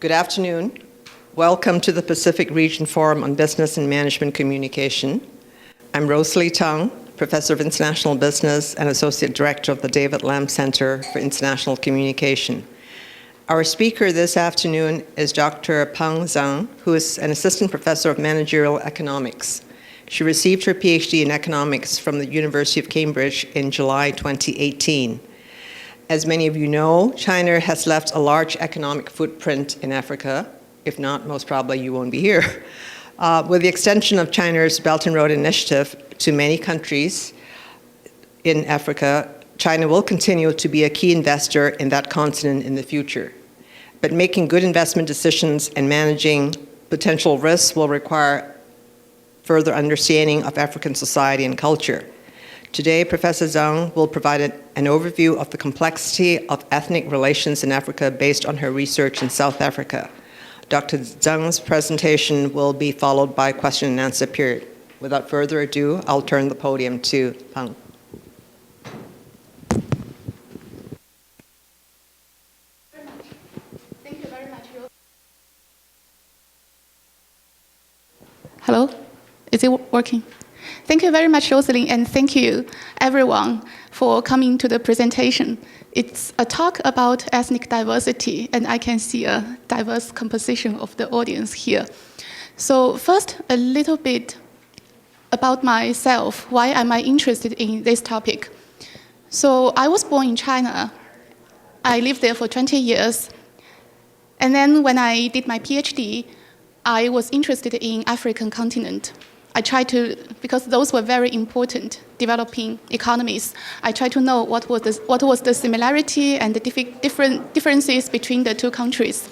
Good afternoon. Welcome to the Pacific Region Forum on Business and Management Communication. I'm Rosalie Tung, Professor of International Business and Associate Director of the David Lam Center for International Communication. Our speaker this afternoon is Dr. Peng Zhang, who is an Assistant Professor of Managerial Economics. She received her PhD in Economics from the University of Cambridge in July 2018. As many of you know, China has left a large economic footprint in Africa. If not, most probably you won't be here. With the extension of China's Belt and Road Initiative to many countries in Africa, China will continue to be a key investor in that continent in the future. But making good investment decisions and managing potential risks will require further understanding of African society and culture. Today, Professor Zhang will provide an overview of the complexity of ethnic relations in Africa based on her research in South Africa. Dr. Zhang's presentation will be followed by a question and answer period. Without further ado, I'll turn the podium to Peng. Thank you very much. Hello? Is it working? Thank you very much, Rosalie, and thank you, everyone, for coming to the presentation. It's a talk about ethnic diversity, and I can see a diverse composition of the audience here. So first, a little bit about myself. Why am I interested in this topic? So I was born in China. I lived there for 20 years. And then when I did my PhD, I was interested in African continent. I tried to, because those were very important developing economies, I tried to know what was the similarity and the differences between the two countries.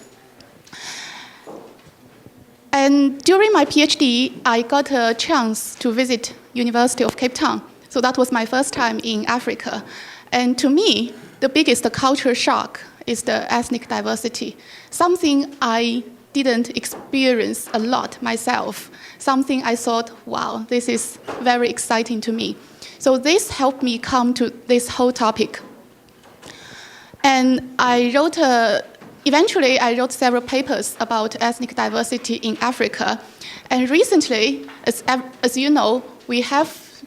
And during my PhD, I got a chance to visit University of Cape Town. So that was my first time in Africa. And to me, the biggest culture shock is the ethnic diversity, something I didn't experience a lot myself, something I thought, wow, this is very exciting to me. So this helped me come to this whole topic. And eventually I wrote several papers about ethnic diversity in Africa. And recently, as you know, we have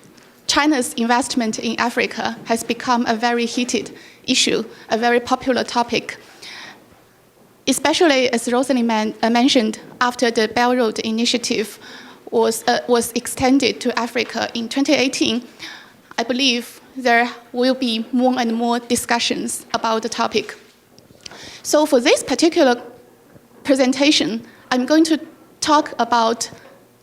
China's investment in Africa has become a very heated issue, a very popular topic. Especially, as Rosalie mentioned, after the Belt Road Initiative was extended to Africa in 2018, I believe there will be more and more discussions about the topic. So for this particular presentation, I'm going to talk about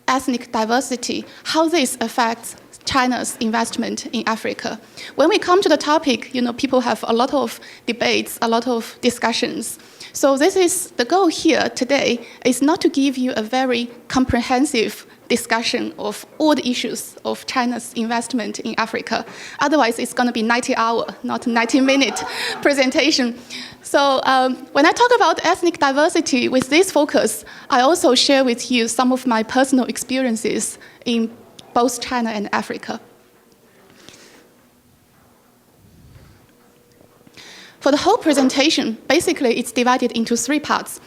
ethnic diversity, how this affects China's investment in Africa. When we come to the topic, people have a lot of debates, a lot of discussions. So this is the goal here today, is not to give you a very comprehensive discussion of all the issues of China's investment in Africa. Otherwise, it's going to be 90-hour, not 90-minute presentation. So when I talk about ethnic diversity with this focus, I also share with you some of my personal experiences in both China and Africa. For the whole presentation, basically it's divided into three parts.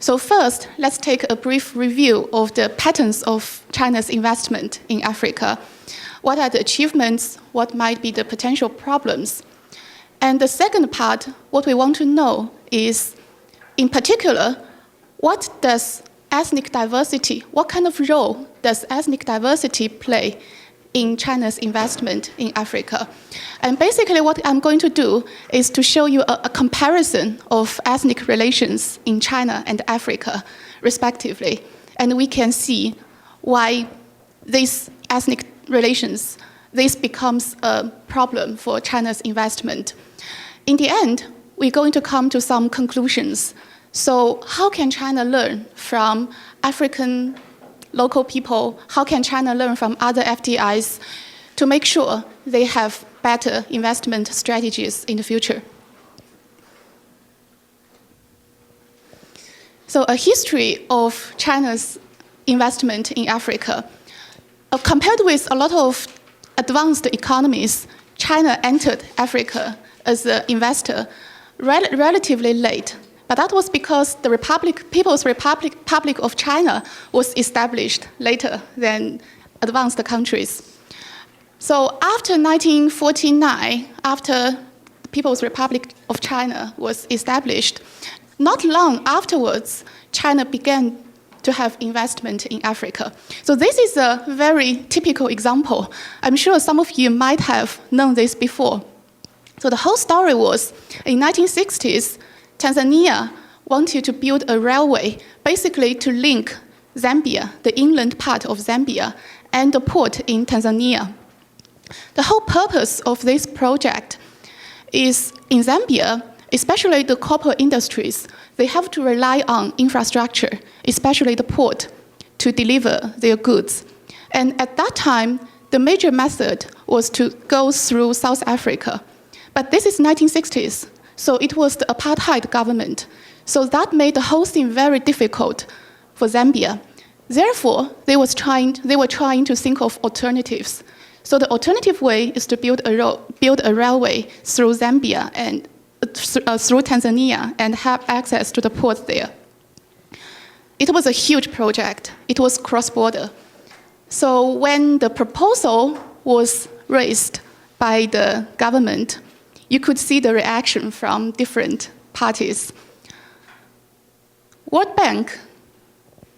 So first, let's take a brief review of the patterns of China's investment in Africa. What are the achievements? What might be the potential problems? And the second part, what we want to know is, in particular, what does ethnic diversity, what kind of role does ethnic diversity play in China's investment in Africa? And basically what I'm going to do is to show you a comparison of ethnic relations in China and Africa, respectively. And we can see why these ethnic relations, this becomes a problem for China's investment. In the end, we're going to come to some conclusions. So how can China learn from African local people? How can China learn from other FDIs to make sure they have better investment strategies in the future? So a history of China's investment in Africa. Compared with a lot of advanced economies, China entered Africa as an investor relatively late, But that was because the People's Republic of China was established later than advanced countries. So after 1949, after the People's Republic of China was established, not long afterwards, China began to have investment in Africa. So this is a very typical example. I'm sure some of you might have known this before. So the whole story was, in 1960s, Tanzania wanted to build a railway, basically to link Zambia, the inland part of Zambia, and the port in Tanzania. The whole purpose of this project is, in Zambia, especially the copper industries, they have to rely on infrastructure, especially the port, to deliver their goods. And at that time, the major method was to go through South Africa. But this is 1960s, so it was the apartheid government. So that made the whole thing very difficult for Zambia. Therefore, they were trying to think of alternatives. So the alternative way is to build a railway through Zambia and through Tanzania and have access to the port there. It was a huge project. It was cross-border. So when the proposal was raised by the government, you could see the reaction from different parties. World Bank,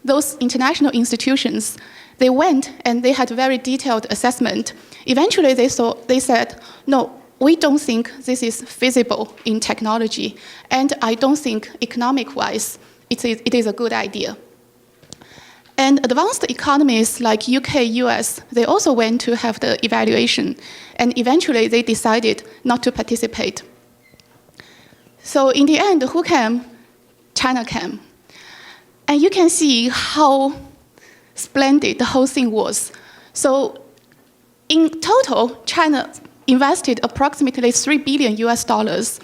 those international institutions, they went and they had very detailed assessment. Eventually they said, no, we don't think this is feasible in technology, and I don't think economic-wise it is a good idea. And advanced economies like UK, US, they also went to have the evaluation, and eventually they decided not to participate. So in the end, who came? China came. And you can see how splendid the whole thing was. So in total, China invested approximately $3 billion US,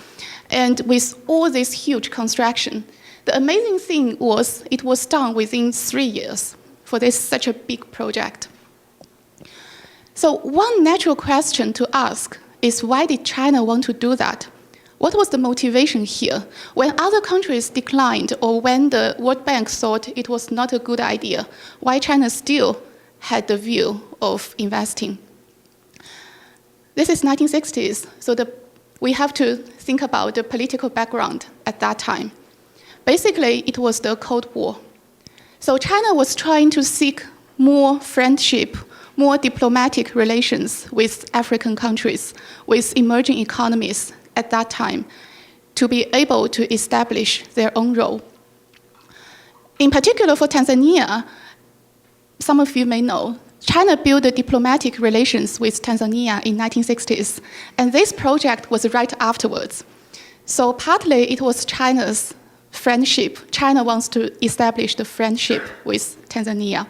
and with all this huge construction. The amazing thing was it was done within 3 years for such a big project. So one natural question to ask is, why did China want to do that? What was the motivation here? When other countries declined, or when the World Bank thought it was not a good idea, why China still had the view of investing? This is 1960s, so we have to think about the political background at that time. Basically, it was the Cold War. So China was trying to seek more friendship, more diplomatic relations with African countries, with emerging economies at that time, to be able to establish their own role. In particular for Tanzania, some of you may know, China built diplomatic relations with Tanzania in 1960s, and this project was right afterwards. So partly it was China's friendship. China wants to establish the friendship with Tanzania.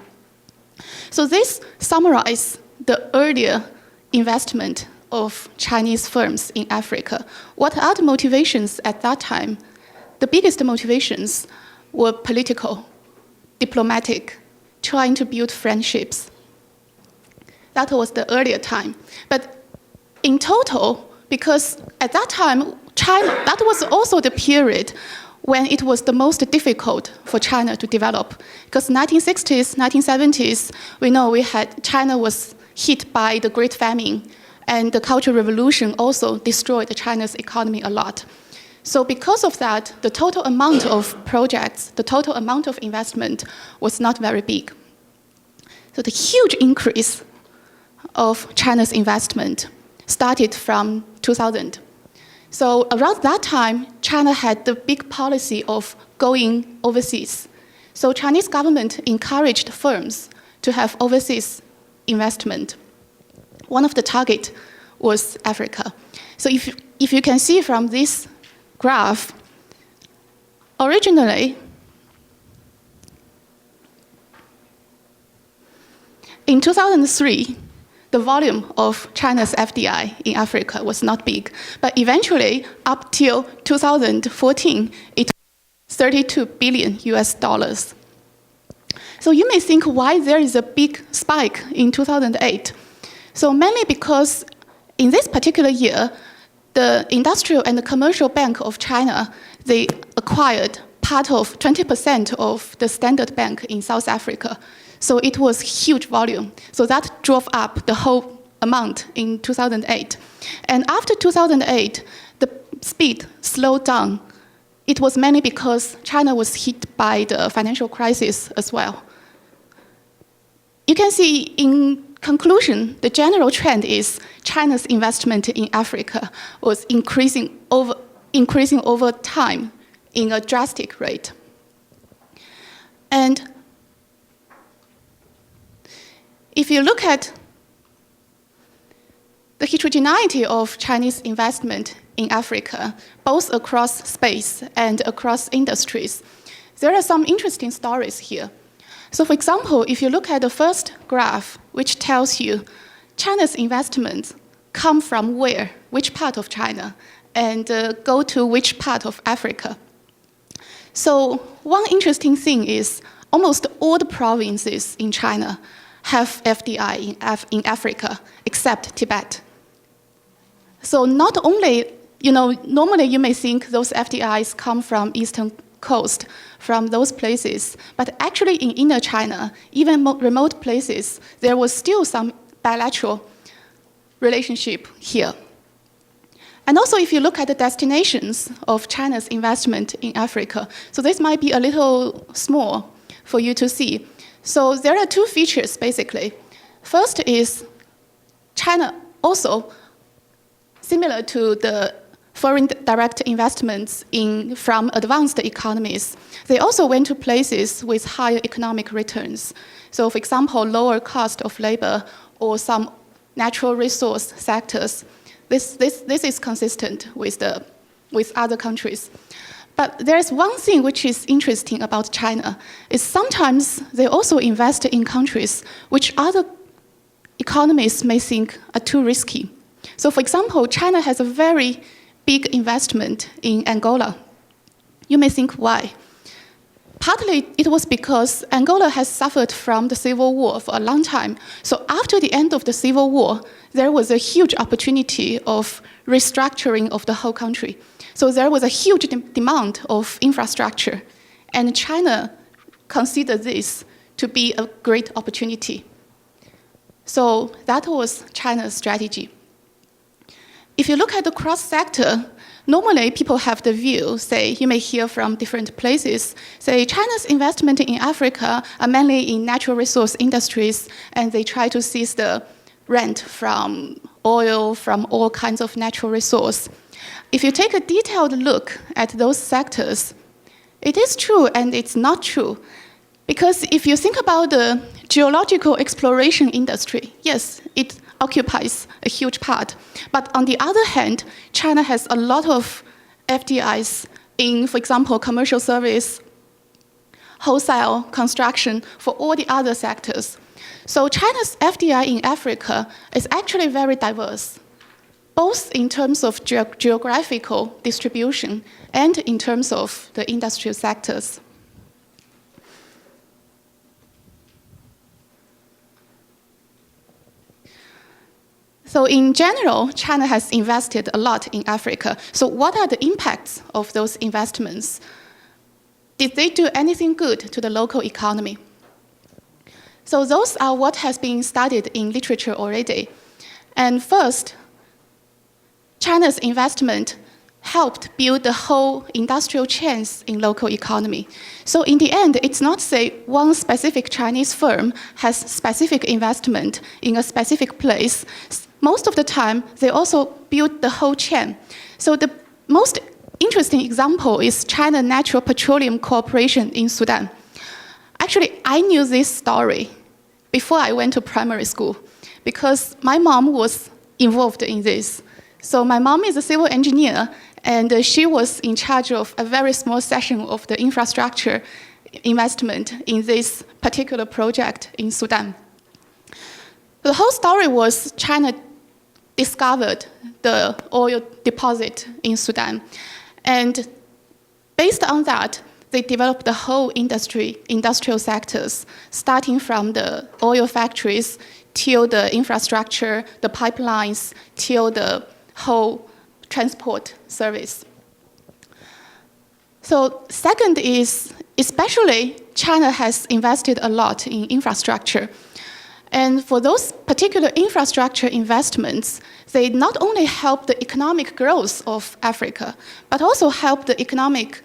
So this summarizes the earlier investment of Chinese firms in Africa. What are the motivations at that time? The biggest motivations were political, diplomatic, trying to build friendships. That was the earlier time. But in total, because at that time, China, that was also the period when it was the most difficult for China to develop. Because 1960s, 1970s, we know China was hit by the Great Famine, and the Cultural Revolution also destroyed China's economy a lot. So because of that, the total amount of projects, the total amount of investment was not very big. So the huge increase of China's investment started from 2000. So around that time, China had the big policy of going overseas. So Chinese government encouraged firms to have overseas investment. One of the targets was Africa. So if you can see from this graph, originally, in 2003, the volume of China's FDI in Africa was not big. But eventually, up till 2014, it was $32 billion US. So you may think why there is a big spike in 2008. So mainly because in this particular year, the Industrial and the Commercial Bank of China, they acquired acquired part of 20% of the Standard Bank in South Africa. So it was huge volume. So that drove up the whole amount in 2008. And after 2008, the speed slowed down. It was mainly because China was hit by the financial crisis as well. You can see in conclusion, the general trend is China's investment in Africa was increasing over time in a drastic rate. And if you look at the heterogeneity of Chinese investment in Africa, both across space and across industries, there are some interesting stories here. So for example, if you look at the first graph, which tells you China's investments come from where, which part of China, and go to which part of Africa. So one interesting thing is almost all the provinces in China have FDI in Africa, except Tibet. So not only, normally you may think those FDIs come from Eastern Coast, from those places, but actually in inner China, even remote places, there was still some bilateral relationship here. And also if you look at the destinations of China's investment in Africa, so this might be a little small for you to see. So there are two features basically. First is China also, similar to the foreign direct investments from advanced economies, they also went to places with higher economic returns. So for example, lower cost of labor or some natural resource sectors. This is consistent with other countries. But there's one thing which is interesting about China, is sometimes they also invest in countries which other economies may think are too risky. So for example, China has a very big investment in Angola. You may think, why? Partly it was because Angola has suffered from the civil war for a long time. So after the end of the civil war, there was a huge opportunity of restructuring of the whole country. So there was a huge demand of infrastructure. And China considered this to be a great opportunity. So that was China's strategy. If you look at the cross-sector, normally people have the view, say, you may hear from different places, say China's investment in Africa are mainly in natural resource industries, and they try to seize the rent from oil, from all kinds of natural resource. If you take a detailed look at those sectors, it is true and it's not true. Because if you think about the geological exploration industry, yes, it occupies a huge part. But on the other hand, China has a lot of FDIs in, for example, commercial service, wholesale, construction, for all the other sectors. So China's FDI in Africa is actually very diverse, both in terms of geographical distribution and in terms of the industrial sectors. So in general, China has invested a lot in Africa. So what are the impacts of those investments? Did they do anything good to the local economy? So those are what has been studied in literature already. And first, China's investment helped build the whole industrial chains in local economy. So in the end, it's not say one specific Chinese firm has specific investment in a specific place. Most of the time, they also build the whole chain. So the most interesting example is China Natural Petroleum Corporation in Sudan. Actually, I knew this story before I went to primary school because my mom was involved in this. So my mom is a civil engineer, and she was in charge of a very small section of the infrastructure investment in this particular project in Sudan. The whole story was China discovered the oil deposit in Sudan. And based on that, they developed the whole industrial sectors, starting from the oil factories till the infrastructure, the pipelines, till the whole transport service. So second is, especially China has invested a lot in infrastructure. And for those particular infrastructure investments, they not only help the economic growth of Africa, but also help the economic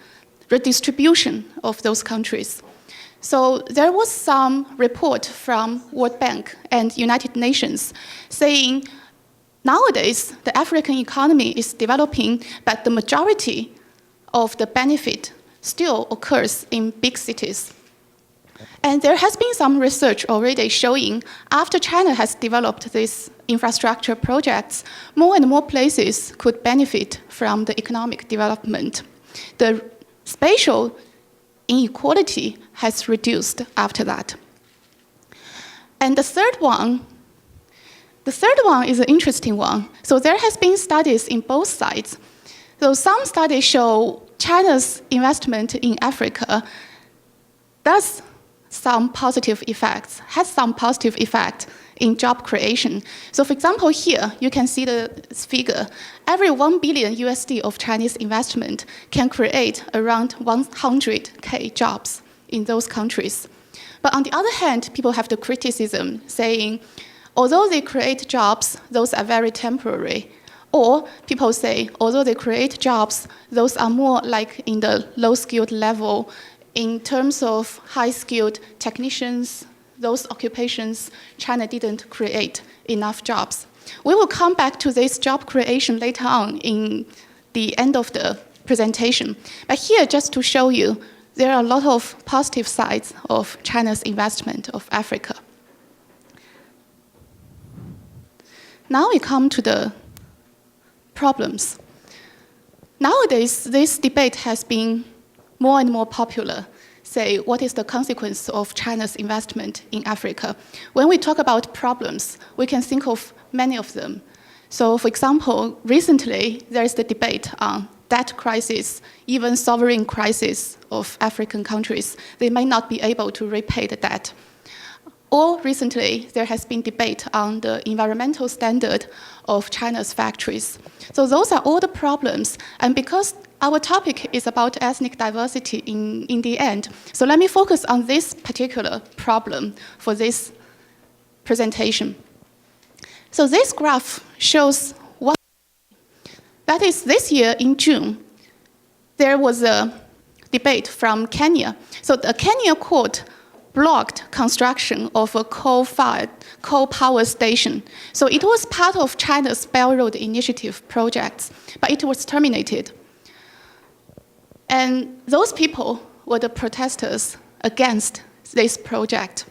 redistribution of those countries. So there was some report from World Bank and United Nations saying nowadays the African economy is developing, but the majority of the benefit still occurs in big cities. And there has been some research already showing after China has developed these infrastructure projects, more and more places could benefit from the economic development. The spatial inequality has reduced after that. And the third one is an interesting one. So there has been studies in both sides. So some studies show China's investment in Africa has some positive effect in job creation. So for example, here you can see the figure. Every 1 billion USD of Chinese investment can create around 100K jobs in those countries. But on the other hand, people have the criticism saying, although they create jobs, those are very temporary. Or people say, although they create jobs, those are more like in the low-skilled level. In terms of high-skilled technicians, those occupations, China didn't create enough jobs. We will come back to this job creation later on in the end of the presentation. But here, just to show you, there are a lot of positive sides of China's investment of Africa. Now we come to the problems. Nowadays, this debate has been more and more popular. Say, what is the consequence of China's investment in Africa? When we talk about problems, we can think of many of them. So, for example, recently, there is the debate on debt crisis, even sovereign crisis of African countries. They may not be able to repay the debt. Or recently, there has been debate on the environmental standard of China's factories. So those are all the problems. And because our topic is about ethnic diversity in the end, so let me focus on this particular problem for this presentation. So this graph shows what, that is this year in June, there was a debate from Kenya. So the Kenya court blocked construction of a coal power station. So it was part of China's Belt Road Initiative projects, but it was terminated. And those people were the protesters against this project.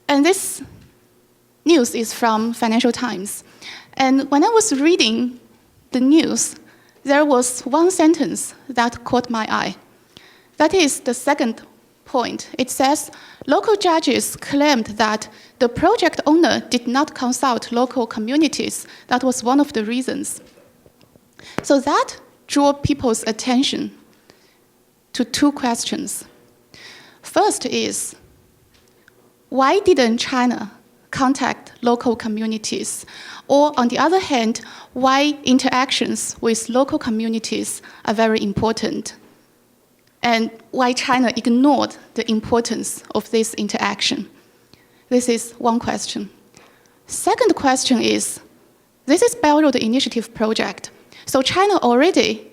And this news is from Financial Times. And when I was reading the news, there was one sentence that caught my eye. That is the second point. It says, local judges claimed that the project owner did not consult local communities. That was one of the reasons. So that drew people's attention to two questions. First is, why didn't China contact local communities? Or on the other hand, why interactions with local communities are very important? And why China ignored the importance of this interaction? This is one question. Second question is, this is Belt Road Initiative project. So China already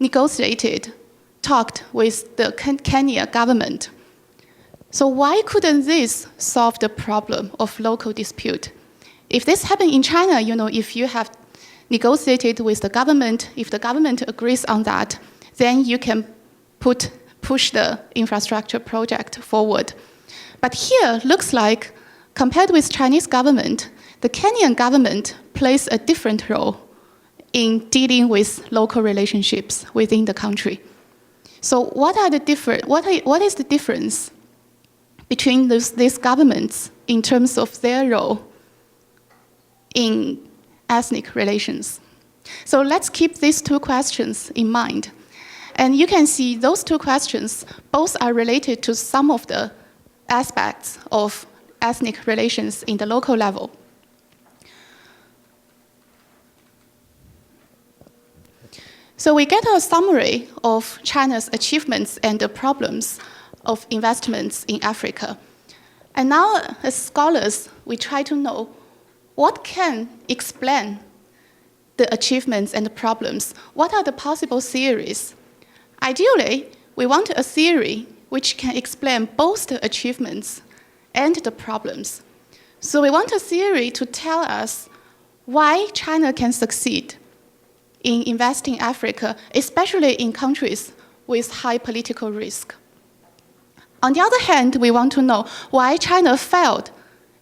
negotiated, talked with the Kenya government. So why couldn't this solve the problem of local dispute? If this happened in China, if you have negotiated with the government, if the government agrees on that, then you can push the infrastructure project forward. But here, looks like, compared with Chinese government, the Kenyan government plays a different role in dealing with local relationships within the country. So what is the difference between these governments in terms of their role in ethnic relations? So let's keep these two questions in mind. And you can see those two questions both are related to some of the aspects of ethnic relations in the local level. So we get a summary of China's achievements and the problems of investments in Africa. And now, as scholars, we try to know what can explain the achievements and the problems. What are the possible theories? Ideally, we want a theory which can explain both the achievements and the problems. So we want a theory to tell us why China can succeed in investing in Africa, especially in countries with high political risk. On the other hand, we want to know why China failed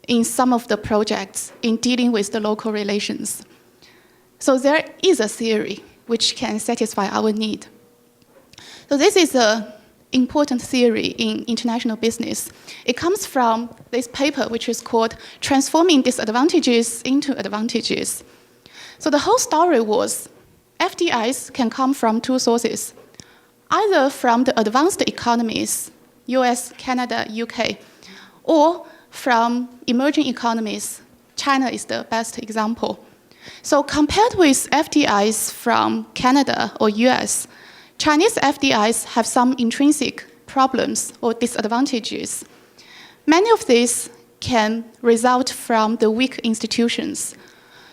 in some of the projects in dealing with the local relations. So there is a theory which can satisfy our need. So this is an important theory in international business. It comes from this paper which is called Transforming Disadvantages into Advantages. So the whole story was FDIs can come from two sources, either from the advanced economies, US, Canada, UK, or from emerging economies. China is the best example. So compared with FDIs from Canada or US, Chinese FDIs have some intrinsic problems or disadvantages. Many of these can result from the weak institutions.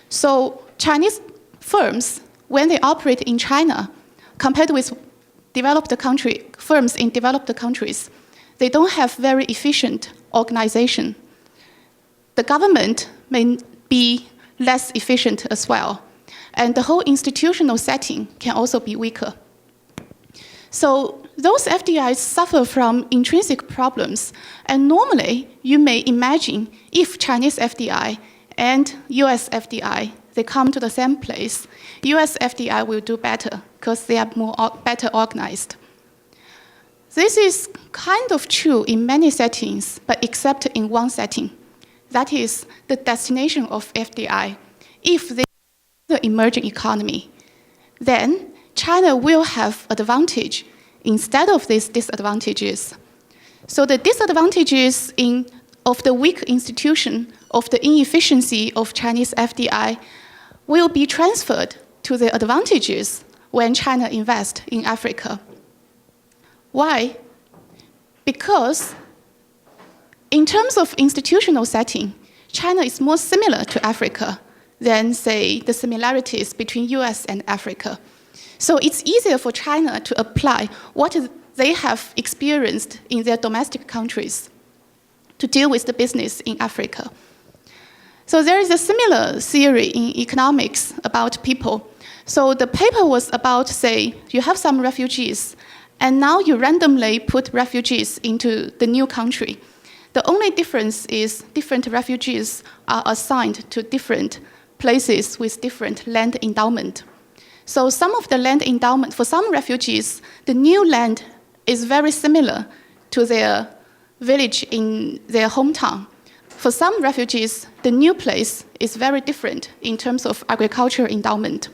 So Chinese firms, when they operate in China, compared with firms in developed countries, they don't have very efficient organization. The government may be less efficient as well, and the whole institutional setting can also be weaker. So those FDIs suffer from intrinsic problems, and normally you may imagine if Chinese FDI and US FDI, they come to the same place, US FDI will do better because they are better organized. This is kind of true in many settings, but except in one setting. That is the destination of FDI. If they are the emerging economy, then China will have advantage instead of these disadvantages. So the disadvantages of the weak institution, of the inefficiency of Chinese FDI, will be transferred to the advantages when China invests in Africa. Why? Because in terms of institutional setting, China is more similar to Africa than, say, the similarities between US and Africa. So it's easier for China to apply what they have experienced in their domestic countries to deal with the business in Africa. So there is a similar theory in economics about people. So the paper was about, say, you have some refugees, and now you randomly put refugees into the new country. The only difference is different refugees are assigned to different places with different land endowment. So some of the land endowment, for some refugees, the new land is very similar to their village in their hometown. For some refugees, the new place is very different in terms of agriculture endowment.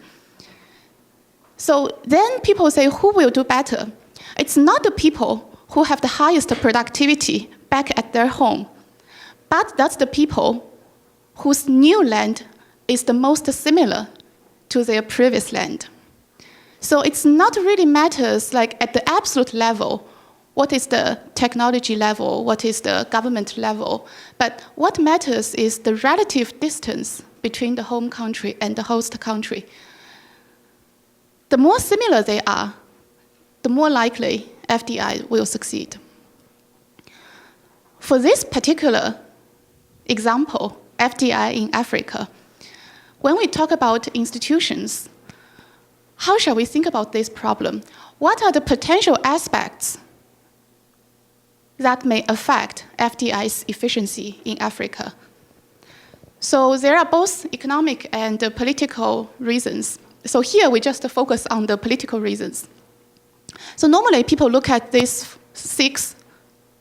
So then people say, who will do better? It's not the people who have the highest productivity back at their home, but that's the people whose new land is the most similar to their previous land. So it's not really matters like at the absolute level, what is the technology level, what is the government level, but what matters is the relative distance between the home country and the host country. The more similar they are, the more likely FDI will succeed. For this particular example, FDI in Africa, when we talk about institutions, how shall we think about this problem? What are the potential aspects that may affect FDI's efficiency in Africa? So there are both economic and political reasons. So here we just focus on the political reasons. So normally people look at these 6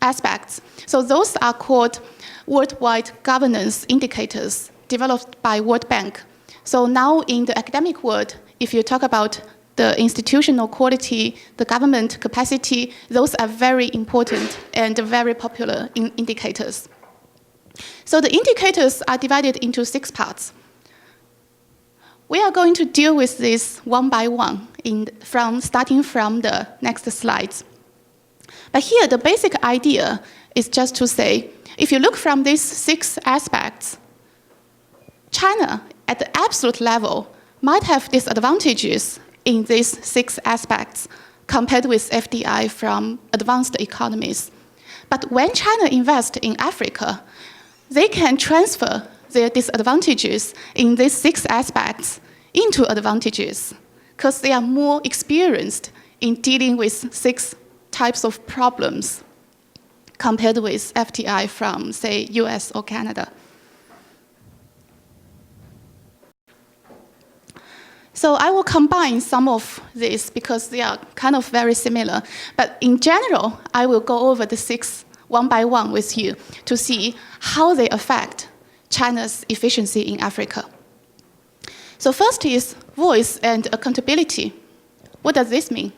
aspects. So those are called worldwide governance indicators developed by World Bank. So now in the academic world, if you talk about the institutional quality, the government capacity, those are very important and very popular indicators. So the indicators are divided into 6 parts. We are going to deal with this one by one, starting from the next slides. But here, the basic idea is just to say, if you look from these 6 aspects, China, at the absolute level, might have disadvantages in these 6 aspects compared with FDI from advanced economies. But when China invests in Africa, they can transfer their disadvantages in these 6 aspects into advantages because they are more experienced in dealing with 6 types of problems compared with FDI from, say, US or Canada. So I will combine some of these because they are kind of very similar. But in general, I will go over the 6 one by one with you to see how they affect China's efficiency in Africa. So first is voice and accountability. What does this mean?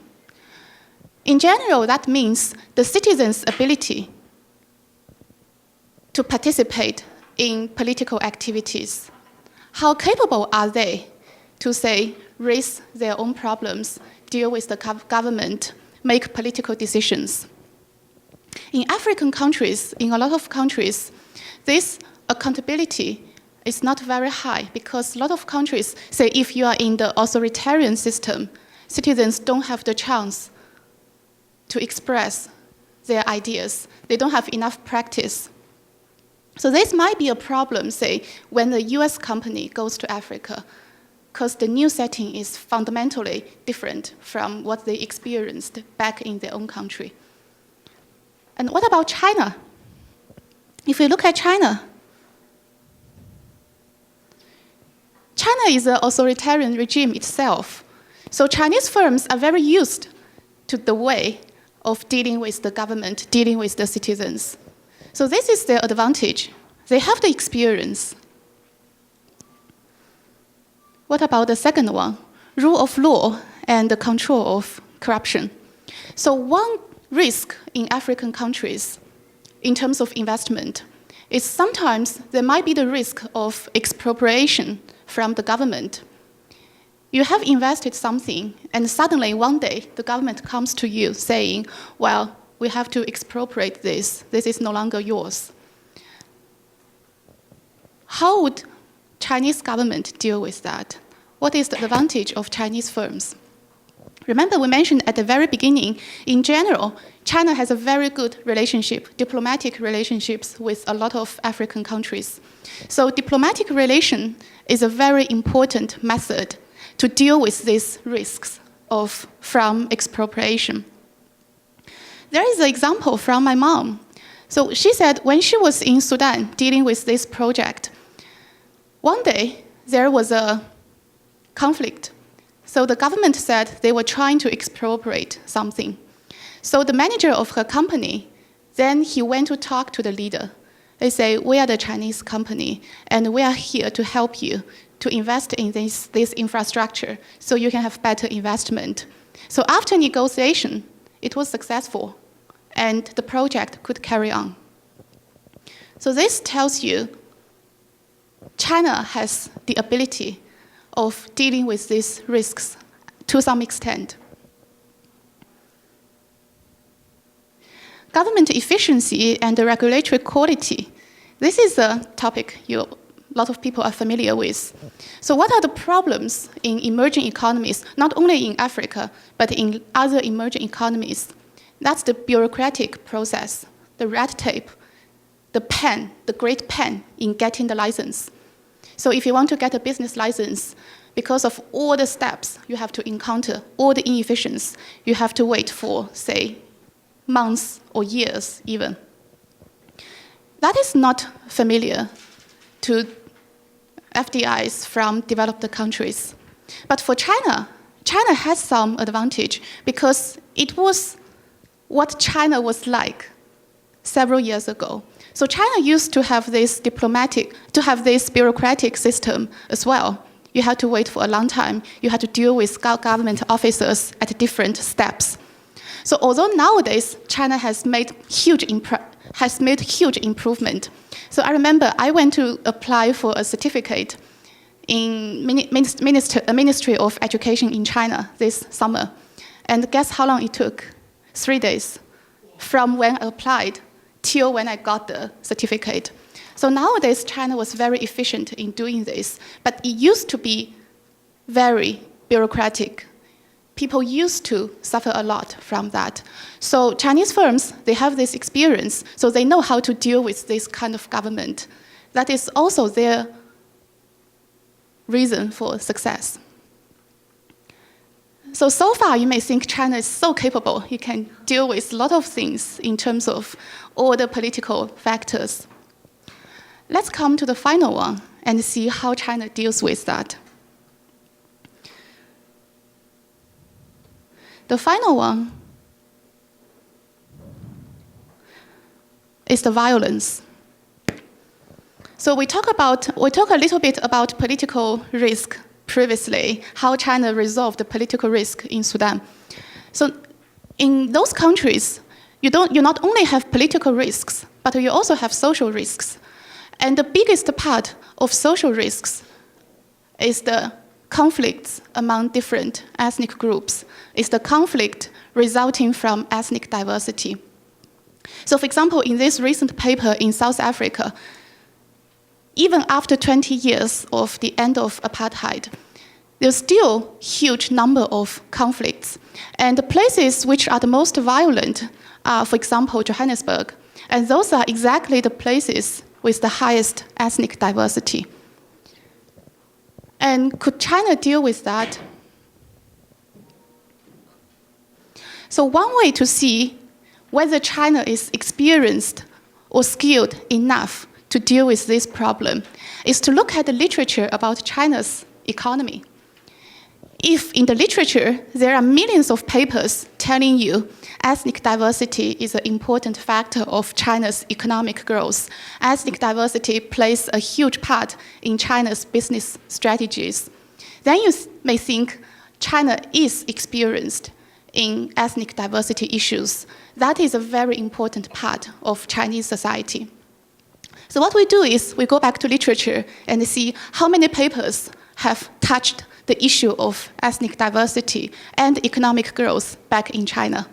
In general, that means the citizens' ability to participate in political activities. How capable are they to, say, raise their own problems, deal with the government, make political decisions? In African countries, in a lot of countries, this accountability is not very high because a lot of countries say if you are in the authoritarian system, citizens don't have the chance to express their ideas. They don't have enough practice. So this might be a problem, say, when the US company goes to Africa, because the new setting is fundamentally different from what they experienced back in their own country. And what about China? If we look at China, China is an authoritarian regime itself. So Chinese firms are very used to the way of dealing with the government, dealing with the citizens. So this is their advantage. They have the experience. What about the second one? Rule of law and the control of corruption. So one risk in African countries in terms of investment is sometimes there might be the risk of expropriation from the government. You have invested something, and suddenly one day the government comes to you saying, well, we have to expropriate this. This is no longer yours. How would Chinese government deal with that? What is the advantage of Chinese firms? Remember, we mentioned at the very beginning, in general, China has a very good relationship, diplomatic relationships with a lot of African countries. So diplomatic relation is a very important method to deal with these risks from expropriation. There is an example from my mom. So she said when she was in Sudan dealing with this project, one day there was a conflict. So the government said they were trying to expropriate something. So the manager of her company, then he went to talk to the leader. They say, we are the Chinese company, and we are here to help you to invest in this infrastructure so you can have better investment. So after negotiation, it was successful, and the project could carry on. So this tells you China has the ability of dealing with these risks to some extent. Government efficiency and the regulatory quality. This is a topic a lot of people are familiar with. So what are the problems in emerging economies, not only in Africa, but in other emerging economies? That's the bureaucratic process, the red tape, the great pain in getting the license. So if you want to get a business license, because of all the steps you have to encounter, all the inefficiencies, you have to wait for, say, months or years even. That is not familiar to FDIs from developed countries. But for China, China has some advantage because it was what China was like several years ago. So China used to have this bureaucratic system as well. You had to wait for a long time. You had to deal with government officers at different steps. So although nowadays China has made huge improvement. So I remember I went to apply for a certificate in Ministry of Education in China this summer. And guess how long it took? 3 days, from when I applied till when I got the certificate. So nowadays, China was very efficient in doing this, but it used to be very bureaucratic. People used to suffer a lot from that. So Chinese firms, they have this experience, so they know how to deal with this kind of government. That is also their reason for success. So far, you may think China is so capable. It can deal with a lot of things in terms of all the political factors. Let's come to the final one and see how China deals with that. The final one is the violence. So we talk a little bit about political risk previously, how China resolved the political risk in Sudan. So in those countries, you not only have political risks, but you also have social risks. And the biggest part of social risks is the conflicts among different ethnic groups, is the conflict resulting from ethnic diversity. So for example, in this recent paper in South Africa, even after 20 years of the end of apartheid, there's still a huge number of conflicts. And the places which are the most violent are, for example, Johannesburg. And those are exactly the places with the highest ethnic diversity. And could China deal with that? So one way to see whether China is experienced or skilled enough to deal with this problem is to look at the literature about China's economy. If in the literature there are millions of papers telling you ethnic diversity is an important factor of China's economic growth, ethnic diversity plays a huge part in China's business strategies, then you may think China is experienced in ethnic diversity issues. That is a very important part of Chinese society. So what we do is we go back to literature and see how many papers have touched the issue of ethnic diversity and economic growth back in China.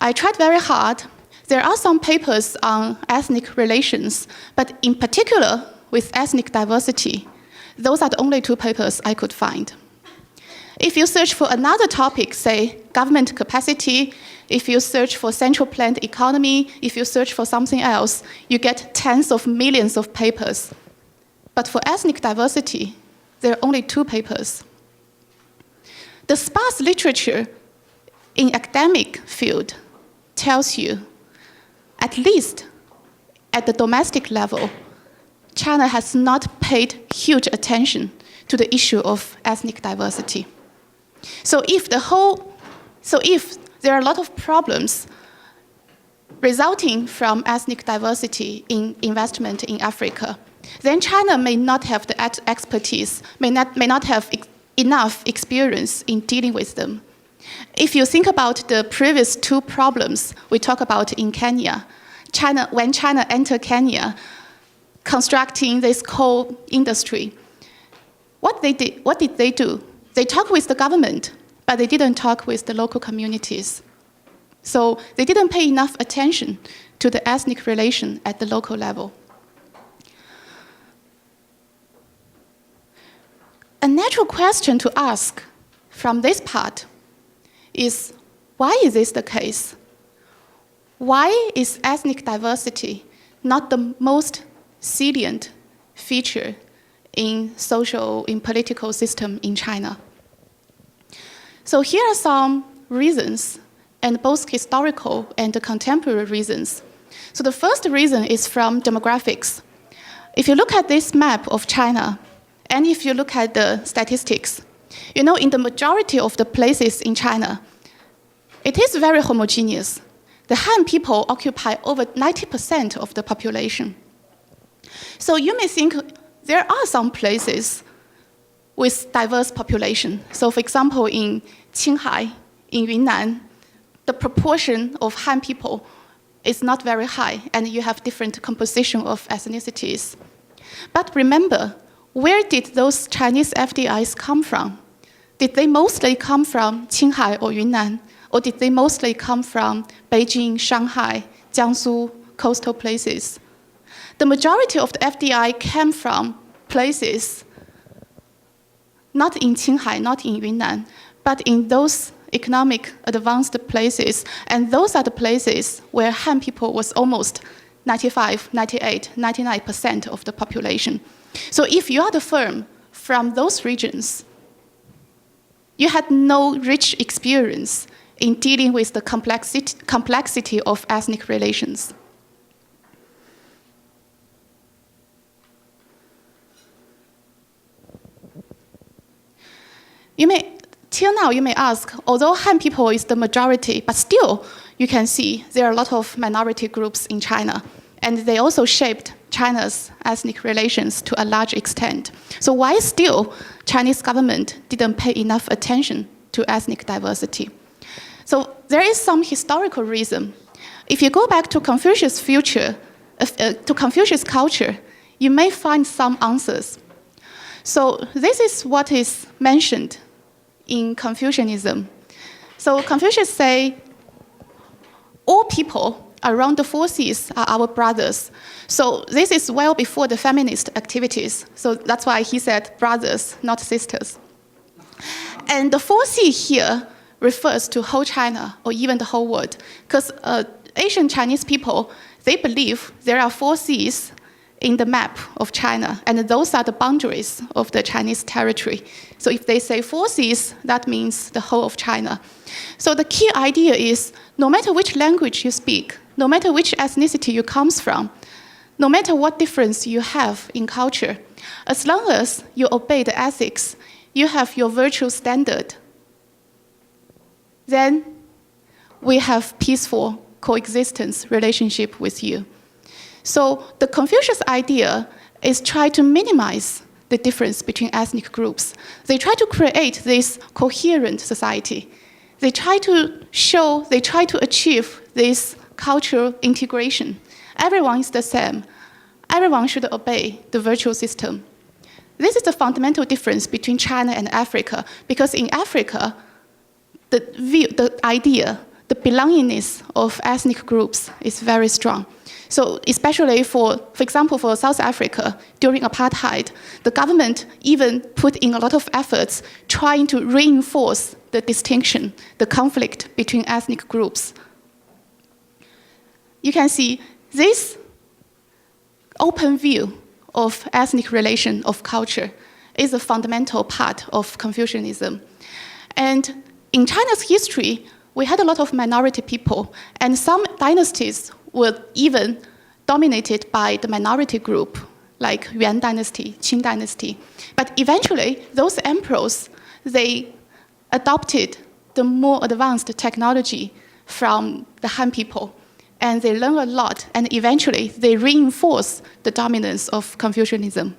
I tried very hard. There are some papers on ethnic relations, but in particular with ethnic diversity, those are the only 2 papers I could find. If you search for another topic, say government capacity, if you search for central planned economy, if you search for something else, you get tens of millions of papers. But for ethnic diversity, there are only 2 papers. The sparse literature in academic field tells you, at least at the domestic level, China has not paid huge attention to the issue of ethnic diversity. So if there are a lot of problems resulting from ethnic diversity in investment in Africa, then China may not have the expertise, may not have enough experience in dealing with them. If you think about the previous 2 problems we talked about in Kenya, when China entered Kenya, constructing this coal industry, what did they do? They talked with the government, but they didn't talk with the local communities. So they didn't pay enough attention to the ethnic relation at the local level. A natural question to ask from this part is, why is this the case? Why is ethnic diversity not the most salient feature in political system in China? So here are some reasons, and both historical and contemporary reasons. So the first reason is from demographics. If you look at this map of China, and if you look at the statistics, in the majority of the places in China, it is very homogeneous. The Han people occupy over 90% of the population. So you may think there are some places with diverse population. So for example, in Qinghai, in Yunnan, the proportion of Han people is not very high, and you have different composition of ethnicities. But remember, where did those Chinese FDIs come from? Did they mostly come from Qinghai or Yunnan? Or did they mostly come from Beijing, Shanghai, Jiangsu, coastal places? The majority of the FDI came from places not in Qinghai, not in Yunnan, but in those economic advanced places. And those are the places where Han people was almost 95, 98, 99% of the population. So if you are the firm from those regions, you had no rich experience in dealing with the complexity of ethnic relations. Till now, you may ask, although Han people is the majority, but still, you can see there are a lot of minority groups in China, and they also shaped China's ethnic relations to a large extent. So why still Chinese government didn't pay enough attention to ethnic diversity? So there is some historical reason. If you go back to Confucius' culture, you may find some answers. So this is what is mentioned in Confucianism. So Confucius say, all people around the four seas are our brothers. So this is well before the feminist activities. So that's why he said brothers, not sisters. And the four seas here refers to whole China or even the whole world. Because Asian Chinese people, they believe there are four seas in the map of China, and those are the boundaries of the Chinese territory. So if they say four seas, that means the whole of China. So the key idea is, no matter which language you speak, no matter which ethnicity you come from, no matter what difference you have in culture, as long as you obey the ethics, you have your virtue standard, then we have peaceful coexistence relationship with you. So the Confucius idea is try to minimize the difference between ethnic groups. They try to create this coherent society. They try to achieve this cultural integration. Everyone is the same. Everyone should obey the virtual system. This is the fundamental difference between China and Africa, because in Africa, the idea, the belongingness of ethnic groups is very strong. So especially for example, for South Africa, during apartheid, the government even put in a lot of efforts trying to reinforce the distinction, the conflict between ethnic groups. You can see this open view of ethnic relation, of culture, is a fundamental part of Confucianism. And in China's history, we had a lot of minority people, and some dynasties were even dominated by the minority group, like Yuan dynasty, Qing dynasty. But eventually, those emperors, they adopted the more advanced technology from the Han people, and they learned a lot, and eventually they reinforce the dominance of Confucianism.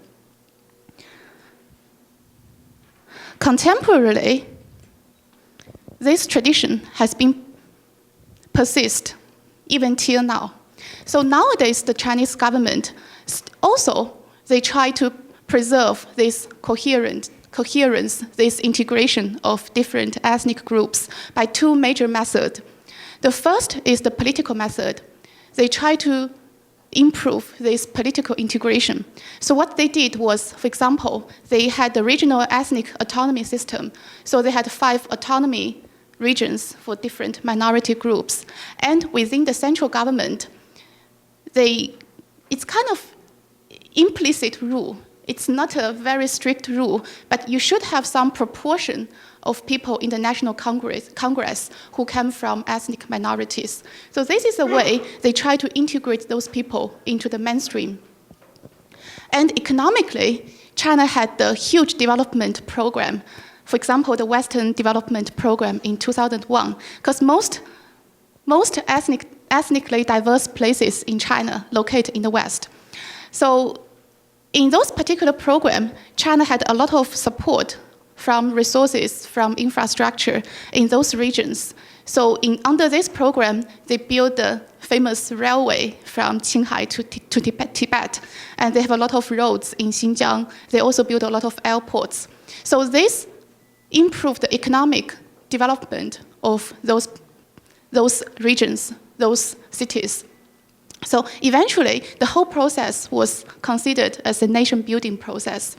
Contemporarily, this tradition has been persist even till now. So nowadays, the Chinese government also, they try to preserve this coherence, this integration of different ethnic groups by two major methods. The first is the political method. They try to improve this political integration. So what they did was, for example, they had the regional ethnic autonomy system. So they had 5 autonomy regions for different minority groups. And within the central government, it's kind of implicit rule. It's not a very strict rule, but you should have some proportion of people in the National Congress who come from ethnic minorities. So this is a way they try to integrate those people into the mainstream. And economically, China had the huge development program. For example, the Western Development Program in 2001, because most ethnically diverse places in China locate in the West. So in those particular programs, China had a lot of support from resources, from infrastructure in those regions. So under this program, they built the famous railway from Qinghai to Tibet, and they have a lot of roads in Xinjiang. They also build a lot of airports. So this improved the economic development of those regions, those cities. So eventually, the whole process was considered as a nation-building process.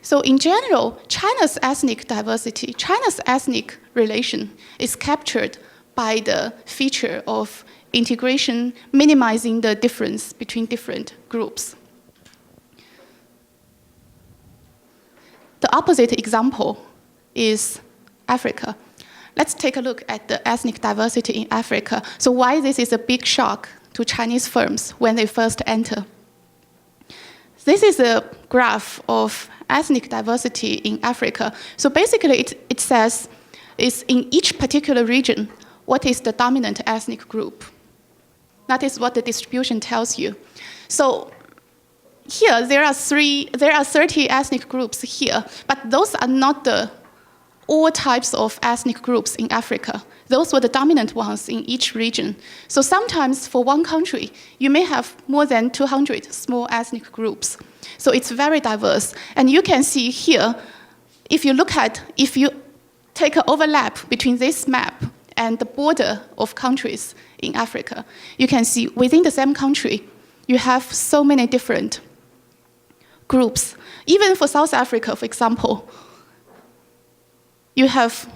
So in general, China's ethnic diversity, China's ethnic relation is captured by the feature of integration, minimizing the difference between different groups. The opposite example is Africa. Let's take a look at the ethnic diversity in Africa. So why this is a big shock to Chinese firms when they first enter. This is a graph of ethnic diversity in Africa. So basically it says is in each particular region, what is the dominant ethnic group? That is what the distribution tells you. So here there are 30 ethnic groups here, but those are not all types of ethnic groups in Africa. Those were the dominant ones in each region. So sometimes for one country, you may have more than 200 small ethnic groups. So it's very diverse. And you can see here, if you take an overlap between this map and the border of countries in Africa, you can see within the same country, you have so many different groups. Even for South Africa, for example, you have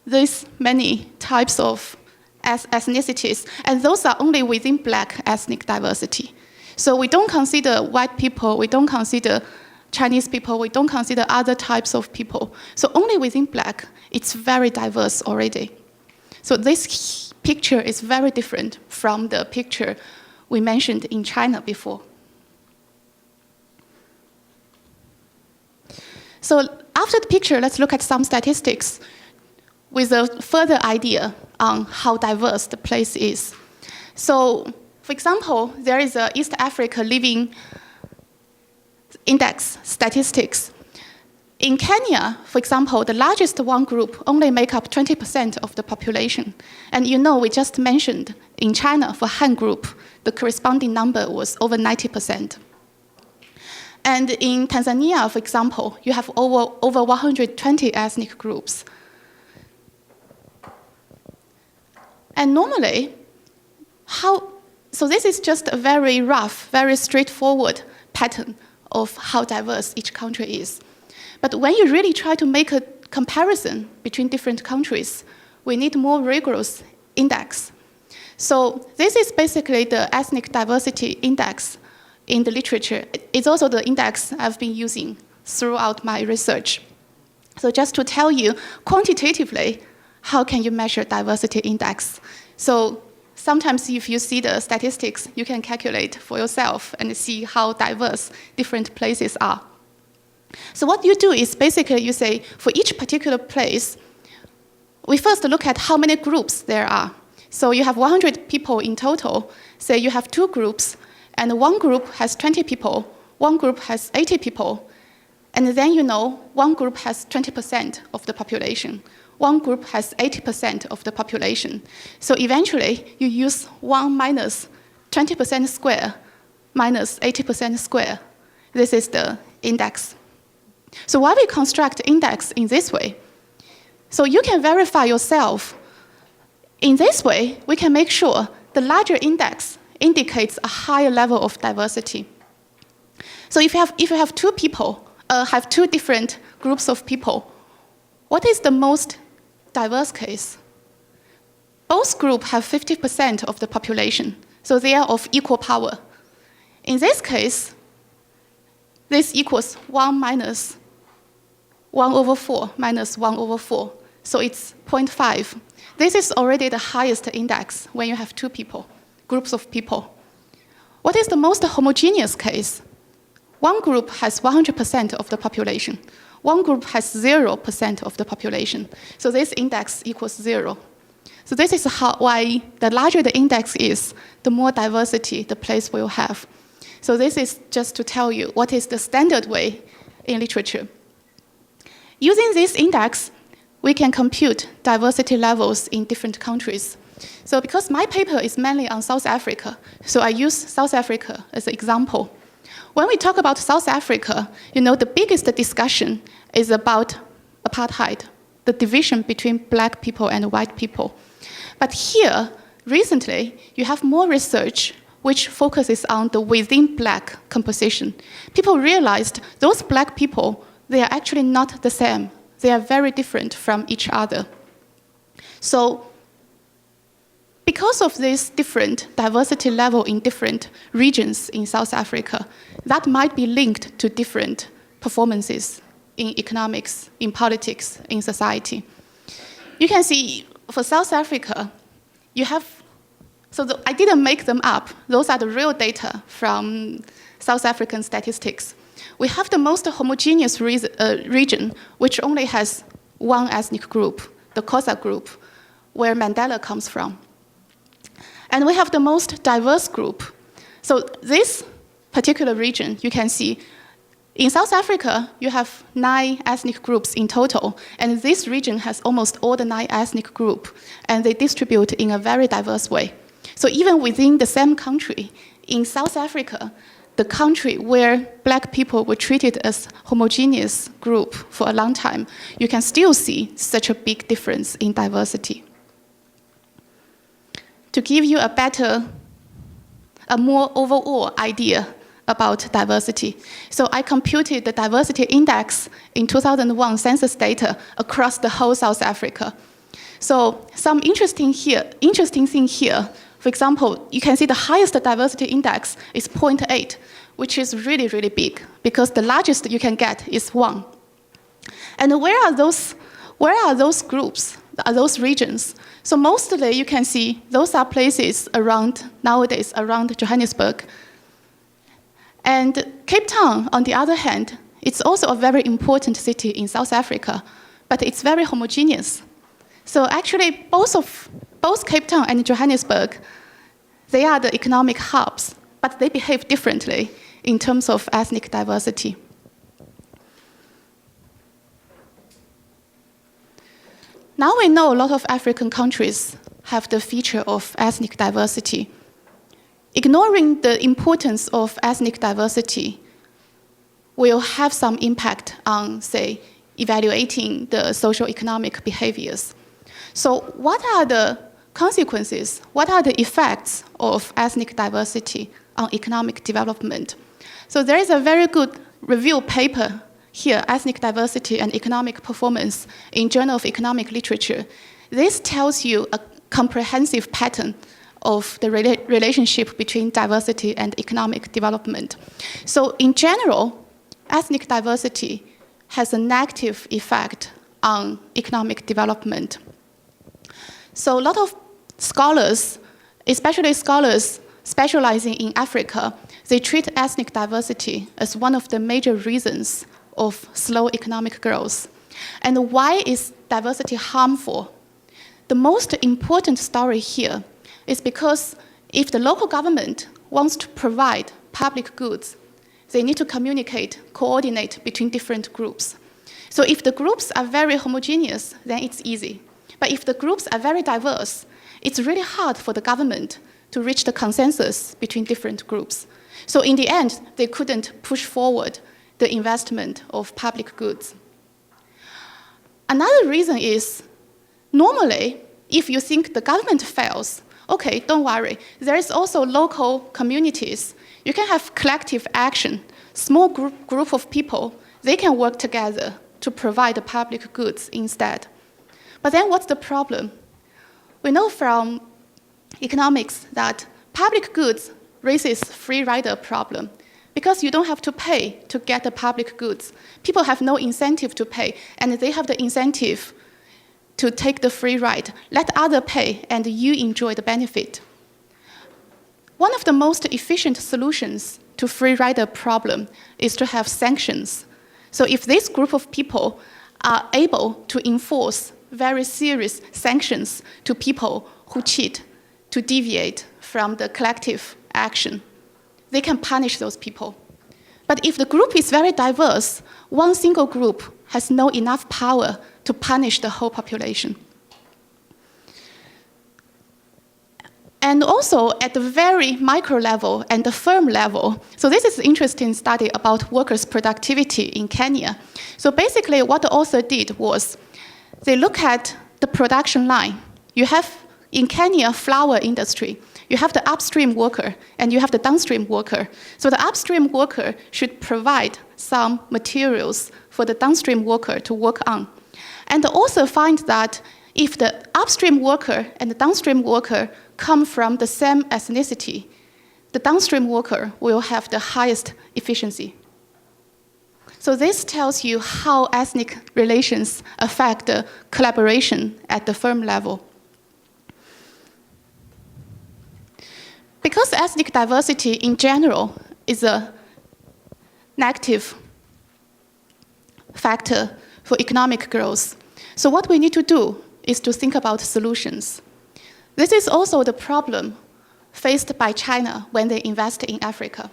this many types of ethnicities, and those are only within Black ethnic diversity. So we don't consider white people, we don't consider Chinese people, we don't consider other types of people. So only within Black, it's very diverse already. So this picture is very different from the picture we mentioned in China before. So after the picture, let's look at some statistics with a further idea on how diverse the place is. So, for example, there is a East Africa Living Index statistics. In Kenya, for example, the largest one group only make up 20% of the population. And you know, we just mentioned in China, for Han group, the corresponding number was over 90%. And in Tanzania, for example, you have over 120 ethnic groups. And normally, so this is just a very rough, very straightforward pattern of how diverse each country is. But when you really try to make a comparison between different countries, we need more rigorous index. So this is basically the ethnic diversity index in the literature. It's also the index I've been using throughout my research. So just to tell you quantitatively, how can you measure diversity index? So sometimes if you see the statistics, you can calculate for yourself and see how diverse different places are. So what you do is basically you say, for each particular place, we first look at how many groups there are. So you have 100 people in total. Say you have two groups, and one group has 20 people, one group has 80 people, and then you know one group has 20% of the population. One group has 80% of the population. So eventually, you use 1 minus 20% square minus 80% square. This is the index. So why we construct index in this way? So you can verify yourself. In this way, we can make sure the larger index indicates a higher level of diversity. So if you have two people, have two different groups of people, what is the most diverse case? Both groups have 50% of the population, so they are of equal power. In this case, this equals 1 minus 1 over 4 minus 1 over 4, so it's 0.5. This is already the highest index when you have two people, groups of people. What is the most homogeneous case? One group has 100% of the population. One group has 0% of the population. So this index equals 0. So this is why the larger the index is, the more diversity the place will have. So this is just to tell you what is the standard way in literature. Using this index, we can compute diversity levels in different countries. So because my paper is mainly on South Africa, so I use South Africa as an example. When we talk about South Africa, the biggest discussion is about apartheid, the division between black people and white people. But here, recently, you have more research which focuses on the within black composition. People realized those black people, they are actually not the same. They are very different from each other. So because of this different diversity level in different regions in South Africa, that might be linked to different performances in economics, in politics, in society. You can see for South Africa, you have, I didn't make them up. Those are the real data from South African statistics. We have the most homogeneous region, which only has one ethnic group, the Xhosa group, where Mandela comes from. And we have the most diverse group. So this particular region, you can see, in South Africa, you have 9 ethnic groups in total, and this region has almost all the 9 ethnic groups, and they distribute in a very diverse way. So even within the same country, in South Africa, the country where black people were treated as homogeneous group for a long time, you can still see such a big difference in diversity. To give you a more overall idea about diversity. So I computed the diversity index in 2001 census data across the whole South Africa. So some interesting thing here, for example, you can see the highest diversity index is 0.8, which is really, really big, because the largest you can get is 1. And where are those groups, those regions? So mostly you can see those are places nowadays around Johannesburg. And Cape Town, on the other hand, it's also a very important city in South Africa, but it's very homogeneous. So actually, both Cape Town and Johannesburg, they are the economic hubs, but they behave differently in terms of ethnic diversity. Now we know a lot of African countries have the feature of ethnic diversity. Ignoring the importance of ethnic diversity will have some impact on, say, evaluating the socio-economic behaviors. So what are the consequences, what are the effects of ethnic diversity on economic development? So there is a very good review paper here, Ethnic Diversity and Economic Performance in Journal of Economic Literature. This tells you a comprehensive pattern of the relationship between diversity and economic development. So in general, ethnic diversity has a negative effect on economic development. So a lot of scholars, especially scholars specializing in Africa, they treat ethnic diversity as one of the major reasons of slow economic growth. And why is diversity harmful? The most important story here is because if the local government wants to provide public goods, they need to communicate, coordinate between different groups. So if the groups are very homogeneous, then it's easy. But if the groups are very diverse, it's really hard for the government to reach the consensus between different groups. So in the end, they couldn't push forward the investment of public goods. Another reason is, normally, if you think the government fails, okay, don't worry. There is also local communities. You can have collective action. Small group of people, they can work together to provide the public goods instead. But then what's the problem? We know from economics that public goods raises free rider problem. Because you don't have to pay to get the public goods. People have no incentive to pay, and they have the incentive to take the free ride. Let others pay, and you enjoy the benefit. One of the most efficient solutions to free rider problem is to have sanctions. So if this group of people are able to enforce very serious sanctions to people who cheat, to deviate from the collective action, they can punish those people. But if the group is very diverse, one single group has no enough power to punish the whole population. And also at the very micro level and the firm level. So this is an interesting study about workers' productivity in Kenya. So basically what the author did was they look at the production line. You have in Kenya flour industry, you have the upstream worker and you have the downstream worker. So the upstream worker should provide some materials for the downstream worker to work on. And the author finds that if the upstream worker and the downstream worker come from the same ethnicity, the downstream worker will have the highest efficiency. So this tells you how ethnic relations affect the collaboration at the firm level. Because ethnic diversity in general is a negative factor for economic growth, so what we need to do is to think about solutions. This is also the problem faced by China when they invest in Africa.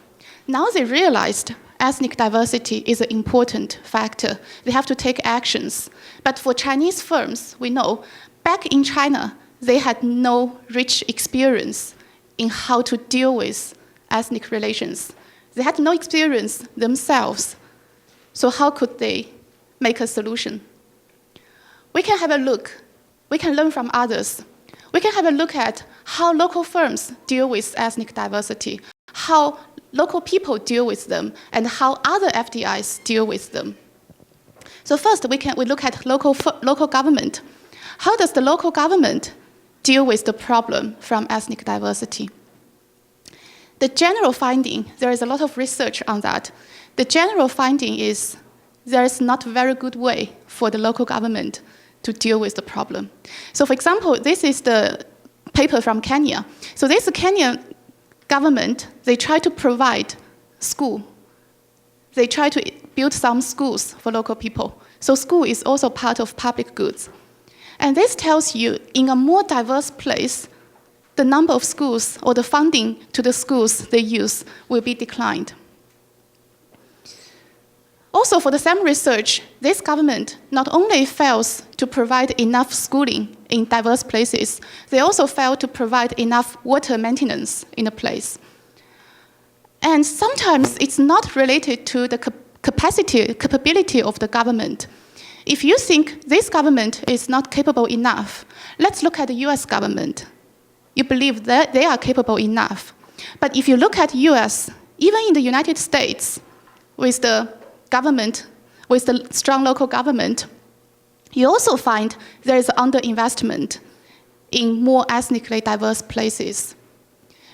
Now they realized ethnic diversity is an important factor. They have to take actions. But for Chinese firms, we know, back in China, they had no rich experience in how to deal with ethnic relations. They had no experience themselves. So how could they make a solution? We can have a look. We can learn from others. We can have a look at how local firms deal with ethnic diversity, how local people deal with them, and how other FDIs deal with them. So first, we look at local government. How does the local government deal with the problem from ethnic diversity? The general finding, there is a lot of research on that. The general finding is there is not a very good way for the local government to deal with the problem. So for example, this is the paper from Kenya. So this Kenyan government, they try to provide school. They try to build some schools for local people. So school is also part of public goods. And this tells you in a more diverse place, the number of schools or the funding to the schools they use will be declined. Also, for the same research, this government not only fails to provide enough schooling in diverse places, they also fail to provide enough water maintenance in a place. And sometimes it's not related to the capability of the government. If you think this government is not capable enough, let's look at the US government. You believe that they are capable enough. But if you look at US, even in the United States, with the government, with the strong local government, you also find there is underinvestment in more ethnically diverse places.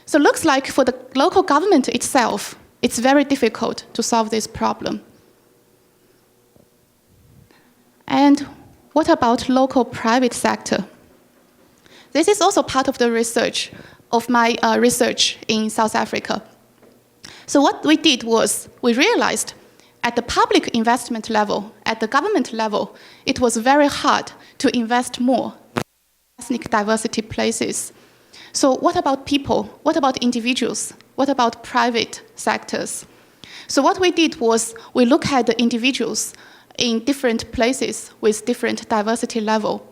So it looks like for the local government itself, it's very difficult to solve this problem. And what about local private sector? This is also part of the research of my research in South Africa. So what we did was we realized at the public investment level, at the government level, it was very hard to invest more in ethnic diversity places. So what about people? What about individuals? What about private sectors? So what we did was we looked at the individuals in different places with different diversity level.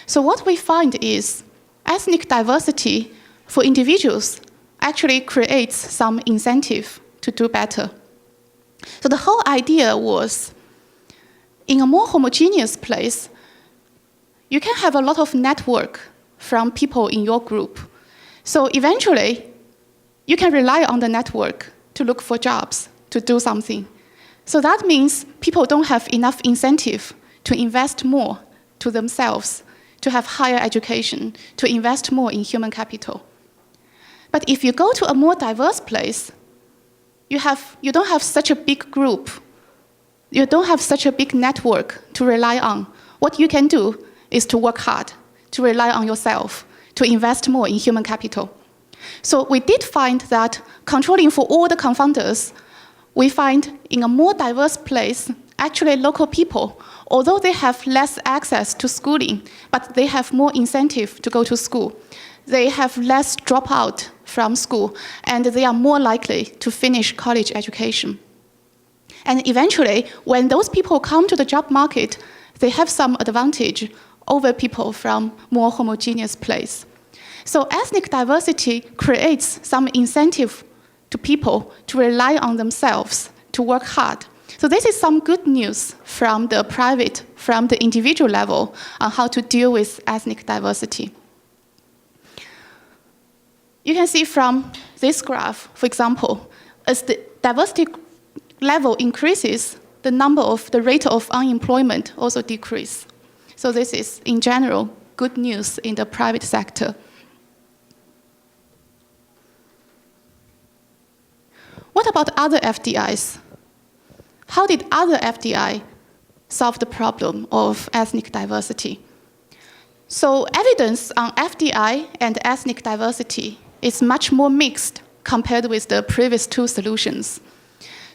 So what we find is ethnic diversity for individuals actually creates some incentive to do better. So the whole idea was, in a more homogeneous place, you can have a lot of network from people in your group. So eventually, you can rely on the network to look for jobs, to do something. So that means people don't have enough incentive to invest more to themselves, to have higher education, to invest more in human capital. But if you go to a more diverse place, you don't have such a big group. You don't have such a big network to rely on. What you can do is to work hard, to rely on yourself, to invest more in human capital. So we did find that controlling for all the confounders, we find in a more diverse place, actually local people, although they have less access to schooling, but they have more incentive to go to school. They have less dropout from school, and they are more likely to finish college education. And eventually, when those people come to the job market, they have some advantage over people from more homogeneous place. So ethnic diversity creates some incentive to people to rely on themselves, to work hard. So this is some good news from the private, from the individual level on how to deal with ethnic diversity. You can see from this graph, for example, as the diversity level increases, the rate of unemployment also decreases. So this is, in general, good news in the private sector. What about other FDIs? How did other FDI solve the problem of ethnic diversity? So evidence on FDI and ethnic diversity is much more mixed compared with the previous two solutions.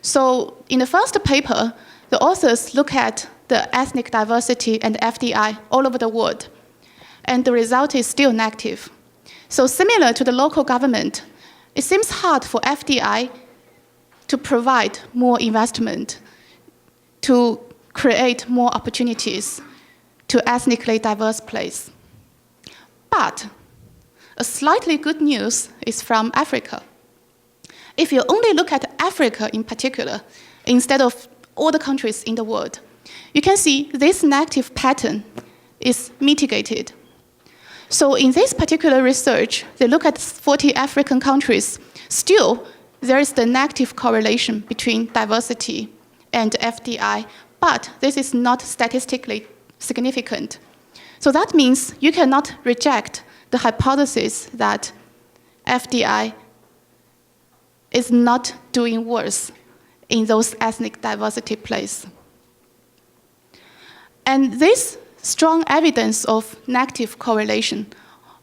So in the first paper, the authors look at the ethnic diversity and FDI all over the world, and the result is still negative. So similar to the local government, it seems hard for FDI to provide more investment, to create more opportunities to ethnically diverse places. But a slightly good news is from Africa. If you only look at Africa in particular, instead of all the countries in the world, you can see this negative pattern is mitigated. So in this particular research, they look at 40 African countries. Still, there is the negative correlation between diversity and FDI, but this is not statistically significant. So that means you cannot reject the hypothesis that FDI is not doing worse in those ethnic diversity places. And this strong evidence of negative correlation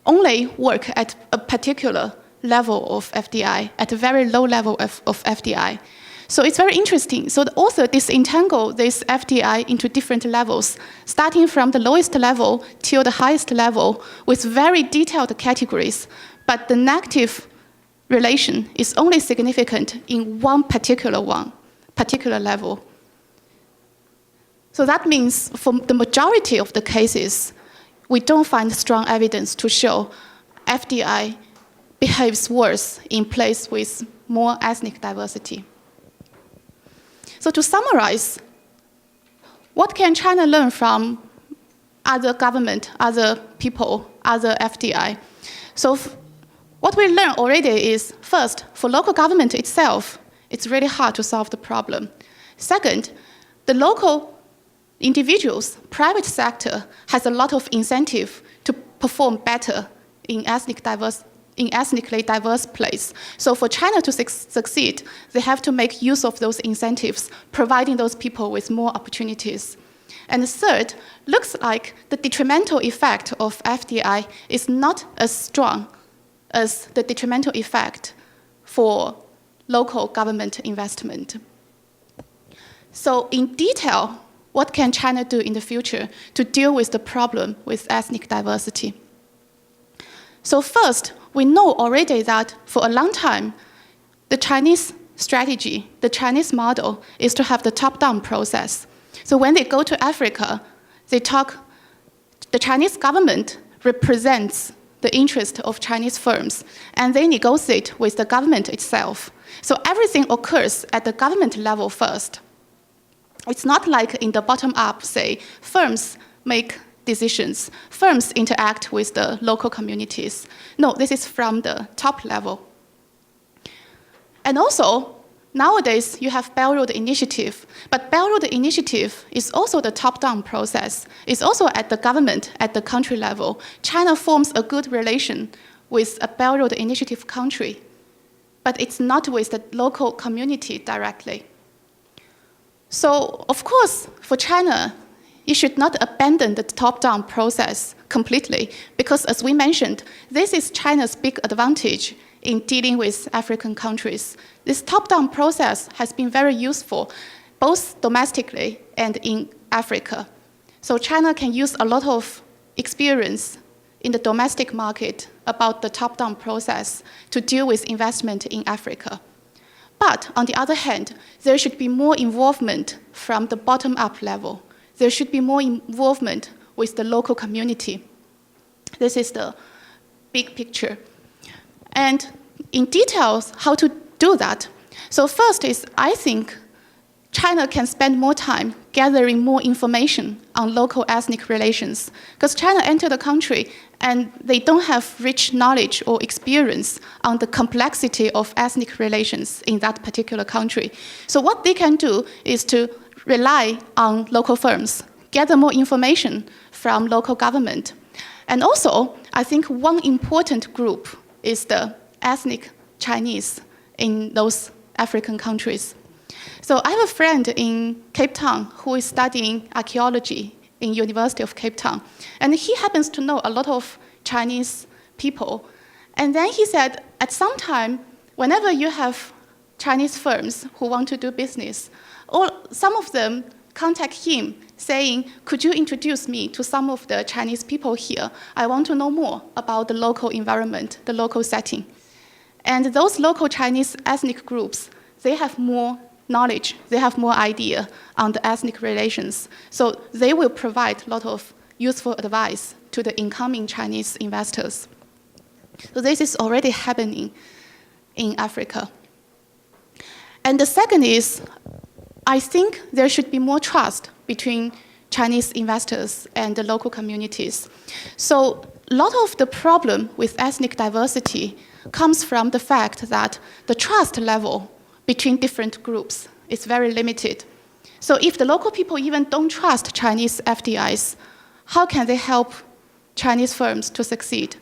only work at a particular level of FDI, at a very low level of FDI. So it's very interesting. So the author disentangled this FDI into different levels, starting from the lowest level till the highest level with very detailed categories. But the negative relation is only significant in one particular level. So that means for the majority of the cases, we don't find strong evidence to show FDI behaves worse in places with more ethnic diversity. So to summarize, what can China learn from other government, other people, other FDI? So what we learned already is, first, for local government itself, it's really hard to solve the problem. Second, the local individuals, private sector, has a lot of incentive to perform better in ethnically diverse place. So for China to succeed, they have to make use of those incentives, providing those people with more opportunities. And third, looks like the detrimental effect of FDI is not as strong as the detrimental effect for local government investment. So in detail, what can China do in the future to deal with the problem with ethnic diversity? So first, we know already that for a long time, the Chinese strategy, the Chinese model is to have the top-down process. So when they go to Africa, the Chinese government represents the interest of Chinese firms, and they negotiate with the government itself. So everything occurs at the government level first. It's not like in the bottom-up, say, firms make decisions. Firms interact with the local communities. No, this is from the top level. And also, nowadays, you have Belt Road Initiative, but Belt Road Initiative is also the top-down process. It's also at the government, at the country level. China forms a good relation with a Belt Road Initiative country, but it's not with the local community directly. So, of course, for China, you should not abandon the top-down process completely, because as we mentioned, this is China's big advantage in dealing with African countries. This top-down process has been very useful, both domestically and in Africa. So China can use a lot of experience in the domestic market about the top-down process to deal with investment in Africa. But on the other hand, there should be more involvement from the bottom-up level. There should be more involvement with the local community. This is the big picture. And in details, how to do that. So first is, I think China can spend more time gathering more information on local ethnic relations, because China entered the country and they don't have rich knowledge or experience on the complexity of ethnic relations in that particular country. So what they can do is to rely on local firms, gather more information from local government. And also, I think one important group is the ethnic Chinese in those African countries. So I have a friend in Cape Town who is studying archaeology in University of Cape Town. And he happens to know a lot of Chinese people. And then he said, at some time, whenever you have Chinese firms who want to do business, or some of them contact him saying, could you introduce me to some of the Chinese people here? I want to know more about the local environment, the local setting. And those local Chinese ethnic groups, they have more knowledge, they have more idea on the ethnic relations. So they will provide a lot of useful advice to the incoming Chinese investors. So this is already happening in Africa. And the second is, I think there should be more trust between Chinese investors and the local communities. So a lot of the problem with ethnic diversity comes from the fact that the trust level between different groups is very limited. So if the local people even don't trust Chinese FDIs, how can they help Chinese firms to succeed?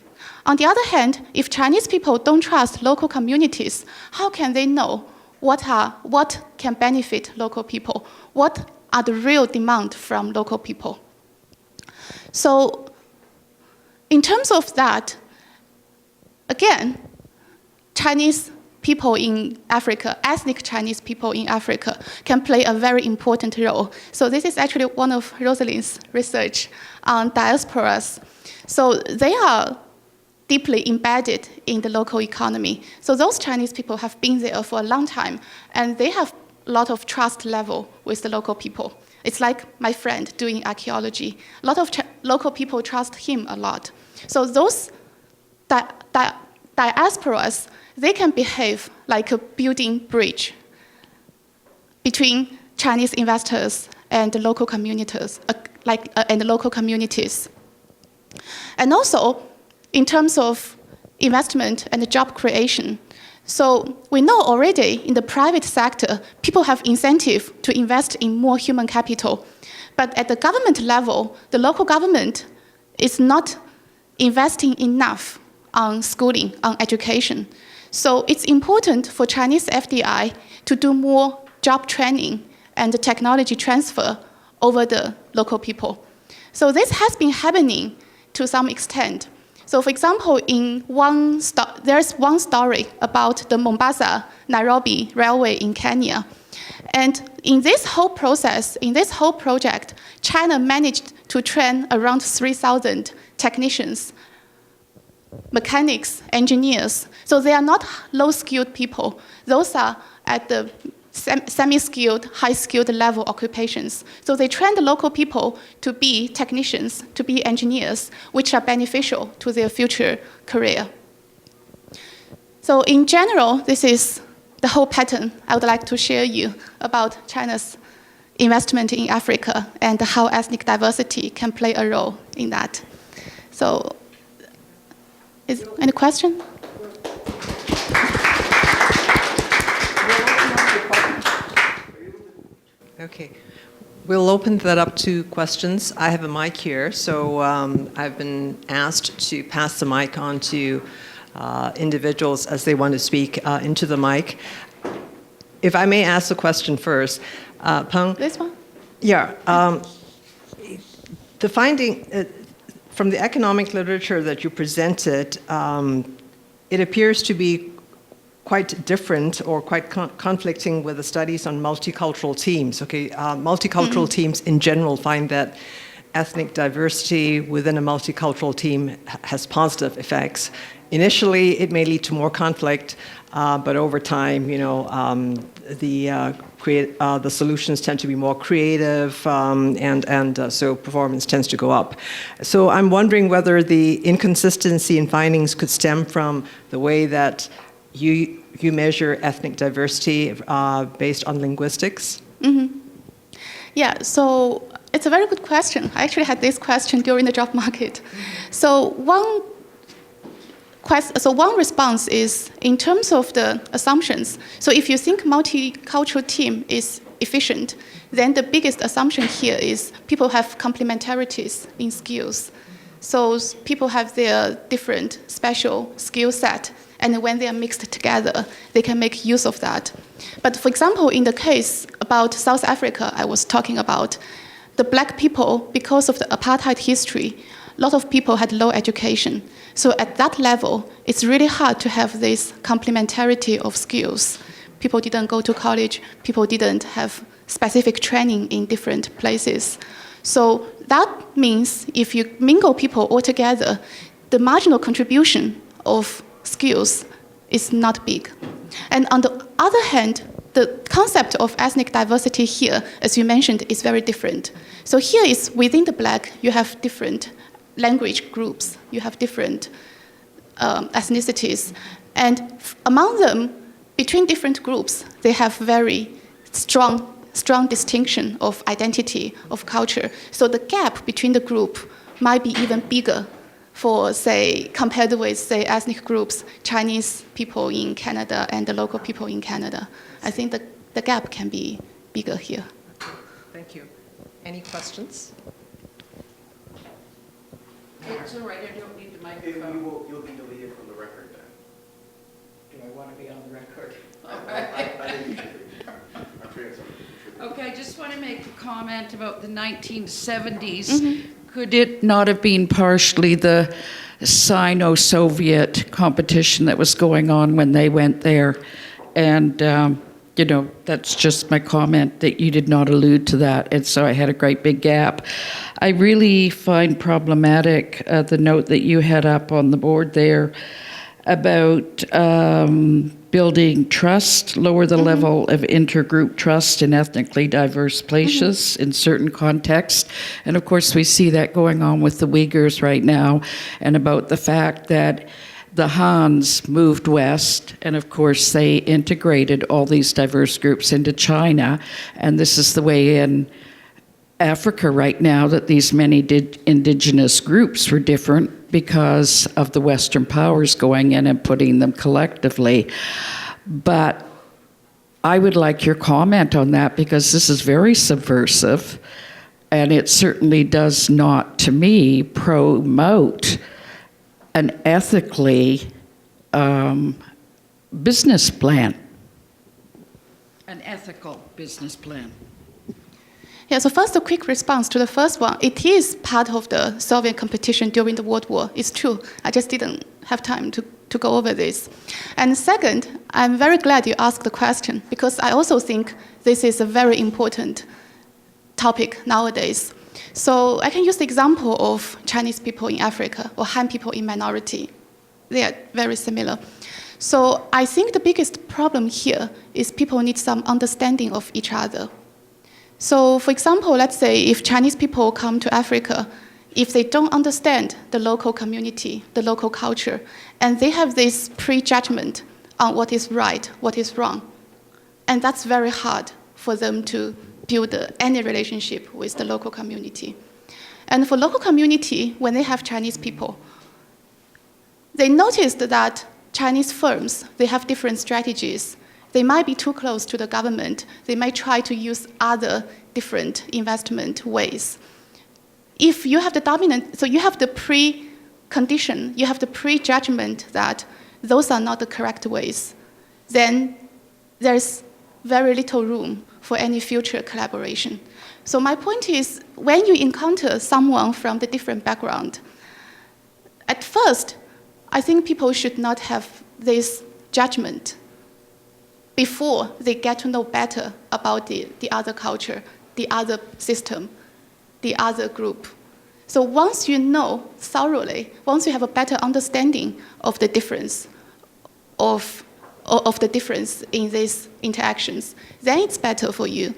On the other hand, if Chinese people don't trust local communities, how can they know what can benefit local people? What are the real demand from local people? So in terms of that, again, Chinese people in Africa, ethnic Chinese people in Africa, can play a very important role. So this is actually one of Rosalind's research on diasporas. So they are deeply embedded in the local economy. So those Chinese people have been there for a long time, and they have a lot of trust level with the local people. It's like my friend doing archaeology. A lot of local people trust him a lot. So those diasporas, they can behave like a building bridge between Chinese investors and the local communities, and the local communities. And also, in terms of investment and job creation, so we know already in the private sector, people have incentive to invest in more human capital. But at the government level, the local government is not investing enough on schooling, on education. So it's important for Chinese FDI to do more job training and technology transfer over the local people. So this has been happening to some extent. So for example, there's one story about the Mombasa-Nairobi Railway in Kenya. And in this whole process, in this whole project, China managed to train around 3,000 technicians, mechanics, engineers. So they are not low-skilled people. Those are at the semi-skilled, high-skilled level occupations. So they train the local people to be technicians, to be engineers, which are beneficial to their future career. So in general, this is the whole pattern I would like to share you about China's investment in Africa and how ethnic diversity can play a role in that. So, any question? Okay. We'll open that up to questions. I have a mic here, so I've been asked to pass the mic on to individuals as they want to speak into the mic. If I may ask the question first. Peng? This one? Yeah. The finding from the economic literature that you presented, it appears to be quite different or quite conflicting with the studies on multicultural teams. Okay, multicultural teams in general find that ethnic diversity within a multicultural team has positive effects. initially it may lead to more conflict, but over time, the solutions tend to be more creative, and so performance tends to go up. So I'm wondering whether the inconsistency in findings could stem from the way that you measure ethnic diversity based on linguistics. Mm-hmm. Yeah, so it's a very good question. I actually had this question during the job market. So one response is in terms of the assumptions. So if you think multicultural team is efficient, then the biggest assumption here is people have complementarities in skills. So people have their different special skill set, and when they are mixed together, they can make use of that. But for example, in the case about South Africa I was talking about, the black people, because of the apartheid history, a lot of people had low education. So at that level, it's really hard to have this complementarity of skills. People didn't go to college, people didn't have specific training in different places. So that means if you mingle people all together, the marginal contribution of skills is not big. And on the other hand, the concept of ethnic diversity here, as you mentioned, is very different. So here is within the black, you have different language groups, you have different ethnicities. And among them, between different groups, they have very strong distinction of identity, of culture. So the gap between the group might be even bigger for, say, compared with, say, ethnic groups, Chinese people in Canada and the local people in Canada. I think the gap can be bigger here. Thank you. Any questions? It's all right, I don't need the microphone. You'll be deleted from the record then. Do I want to be on the record? I think you should be. I'm sure you have something to contribute. Okay, I just want to make a comment about the 1970s. Mm-hmm. Could it not have been partially the Sino-Soviet competition that was going on when they went there? And, that's just my comment, that you did not allude to that. And so I had a great big gap. I really find problematic the note that you had up on the board there about building trust, lower the level of intergroup trust in ethnically diverse places in certain contexts. And of course, we see that going on with the Uyghurs right now, and about the fact that the Hans moved west, and of course, they integrated all these diverse groups into China. And this is the way in Africa right now that these many indigenous groups were different because of the Western powers going in and putting them collectively. But I would like your comment on that, because this is very subversive, and it certainly does not, to me, promote an ethically business plan. An ethical business plan. Yeah, so first, a quick response to the first one. It is part of the Soviet competition during the World War. It's true. I just didn't have time to go over this. And second, I'm very glad you asked the question, because I also think this is a very important topic nowadays. So I can use the example of Chinese people in Africa or Han people in minority. They are very similar. So I think the biggest problem here is people need some understanding of each other. So for example, let's say if Chinese people come to Africa, if they don't understand the local community, the local culture, and they have this prejudgment on what is right, what is wrong, and that's very hard for them to build any relationship with the local community. And for local community, when they have Chinese people, they noticed that Chinese firms, they have different strategies. They might be too close to the government. They might try to use other different investment ways. If you have the dominant, so you have the precondition, you have the prejudgment that those are not the correct ways, then there's very little room for any future collaboration. So my point is, when you encounter someone from the different background, at first, I think people should not have this judgment before they get to know better about the other culture, the other system, the other group. So once you know thoroughly, once you have a better understanding of the difference of the difference in these interactions, then it's better for you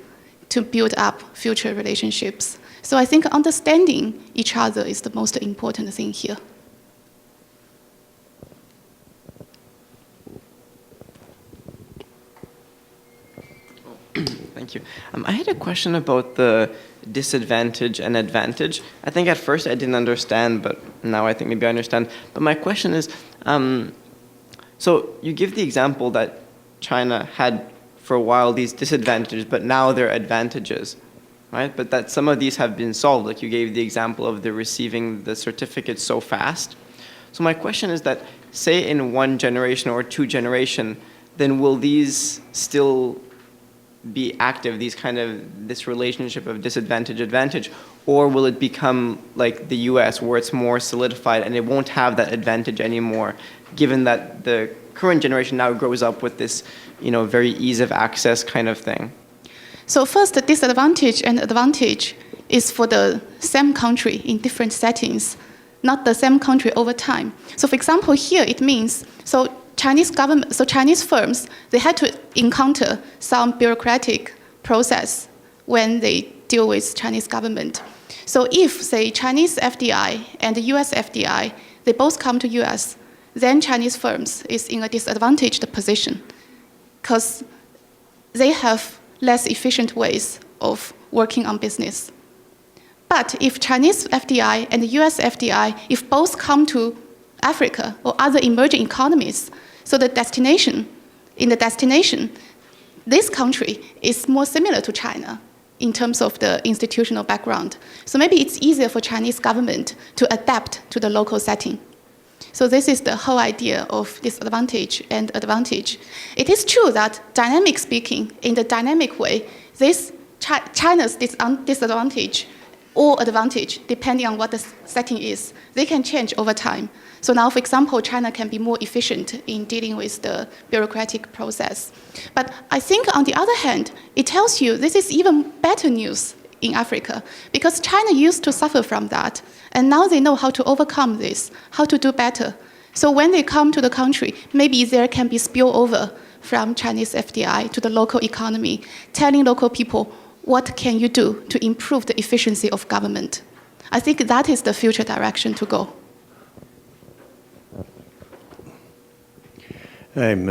to build up future relationships. So I think understanding each other is the most important thing here. Thank you. I had a question about the disadvantage and advantage. I think at first I didn't understand, but now I think maybe I understand. But my question is, so you give the example that China had for a while these disadvantages, but now they're advantages, right? But that some of these have been solved. Like you gave the example of the receiving the certificates so fast. So my question is that, say in one generation or two generation, then will these still be active, this relationship of disadvantage-advantage, or will it become like the US where it's more solidified and it won't have that advantage anymore, given that the current generation now grows up with this, very ease of access kind of thing? So first, the disadvantage and advantage is for the same country in different settings, not the same country over time. So for example, here it means, Chinese firms, they had to encounter some bureaucratic process when they deal with Chinese government. So if, say, Chinese FDI and the US FDI, they both come to US, then Chinese firms is in a disadvantaged position because they have less efficient ways of working on business. But if Chinese FDI and the US FDI, if both come to Africa or other emerging economies, so in the destination, this country is more similar to China in terms of the institutional background. So maybe it's easier for Chinese government to adapt to the local setting. So this is the whole idea of disadvantage and advantage. It is true that, dynamic speaking, in the dynamic way, this China's disadvantage or advantage, depending on what the setting is, they can change over time. So now, for example, China can be more efficient in dealing with the bureaucratic process. But I think, on the other hand, it tells you this is even better news in Africa, because China used to suffer from that, and now they know how to overcome this, how to do better. So when they come to the country, maybe there can be spillover from Chinese FDI to the local economy, telling local people, what can you do to improve the efficiency of government? I think that is the future direction to go. I'm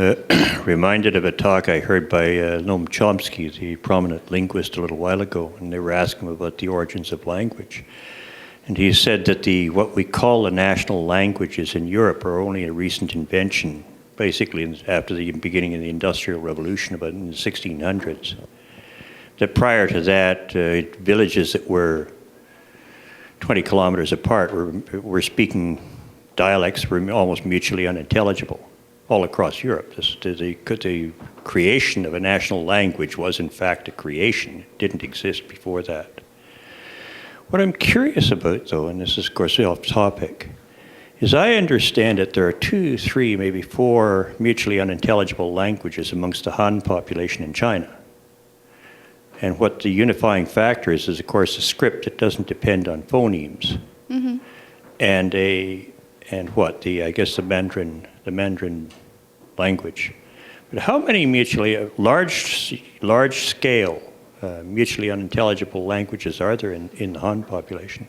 reminded of a talk I heard by Noam Chomsky, the prominent linguist, a little while ago, and they were asking him about the origins of language. And he said that what we call the national languages in Europe are only a recent invention, basically after the beginning of the Industrial Revolution, about in the 1600s. That prior to that, villages that were 20 kilometers apart were speaking dialects were almost mutually unintelligible all across Europe. The creation of a national language was in fact a creation. It didn't exist before that. What I'm curious about, though, and this is of course off topic, is I understand that there are 2, 3, maybe 4 mutually unintelligible languages amongst the Han population in China. And what the unifying factor is of course a script that doesn't depend on phonemes. Mm-hmm. I guess the Mandarin language. But how many large scale, mutually unintelligible languages are there in the Han population?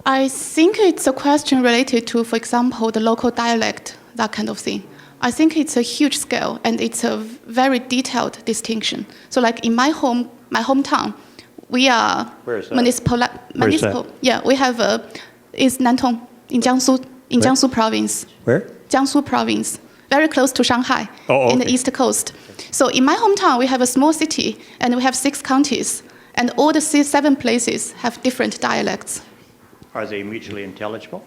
I think it's a question related to, for example, the local dialect, that kind of thing. I think it's a huge scale, and it's a very detailed distinction. So like in my hometown, we are municipal. That? Yeah, we have is Nantong in Jiangsu province. Where? Jiangsu province, very close to Shanghai, in the east coast. So in my hometown, we have a small city, and we have 6 counties, and all the 7 places have different dialects. Are they mutually intelligible?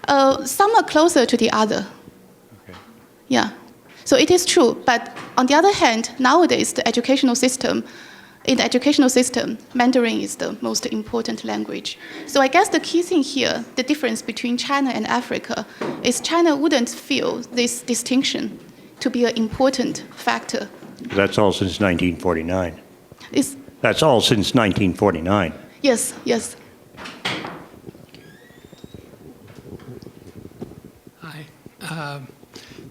Some are closer to the other. Okay. Yeah, so it is true. But on the other hand, nowadays, in the educational system, Mandarin is the most important language. So I guess the key thing here, the difference between China and Africa, is China wouldn't feel this distinction to be an important factor. That's all since 1949. It's, That's all since 1949. Yes, yes. Hi.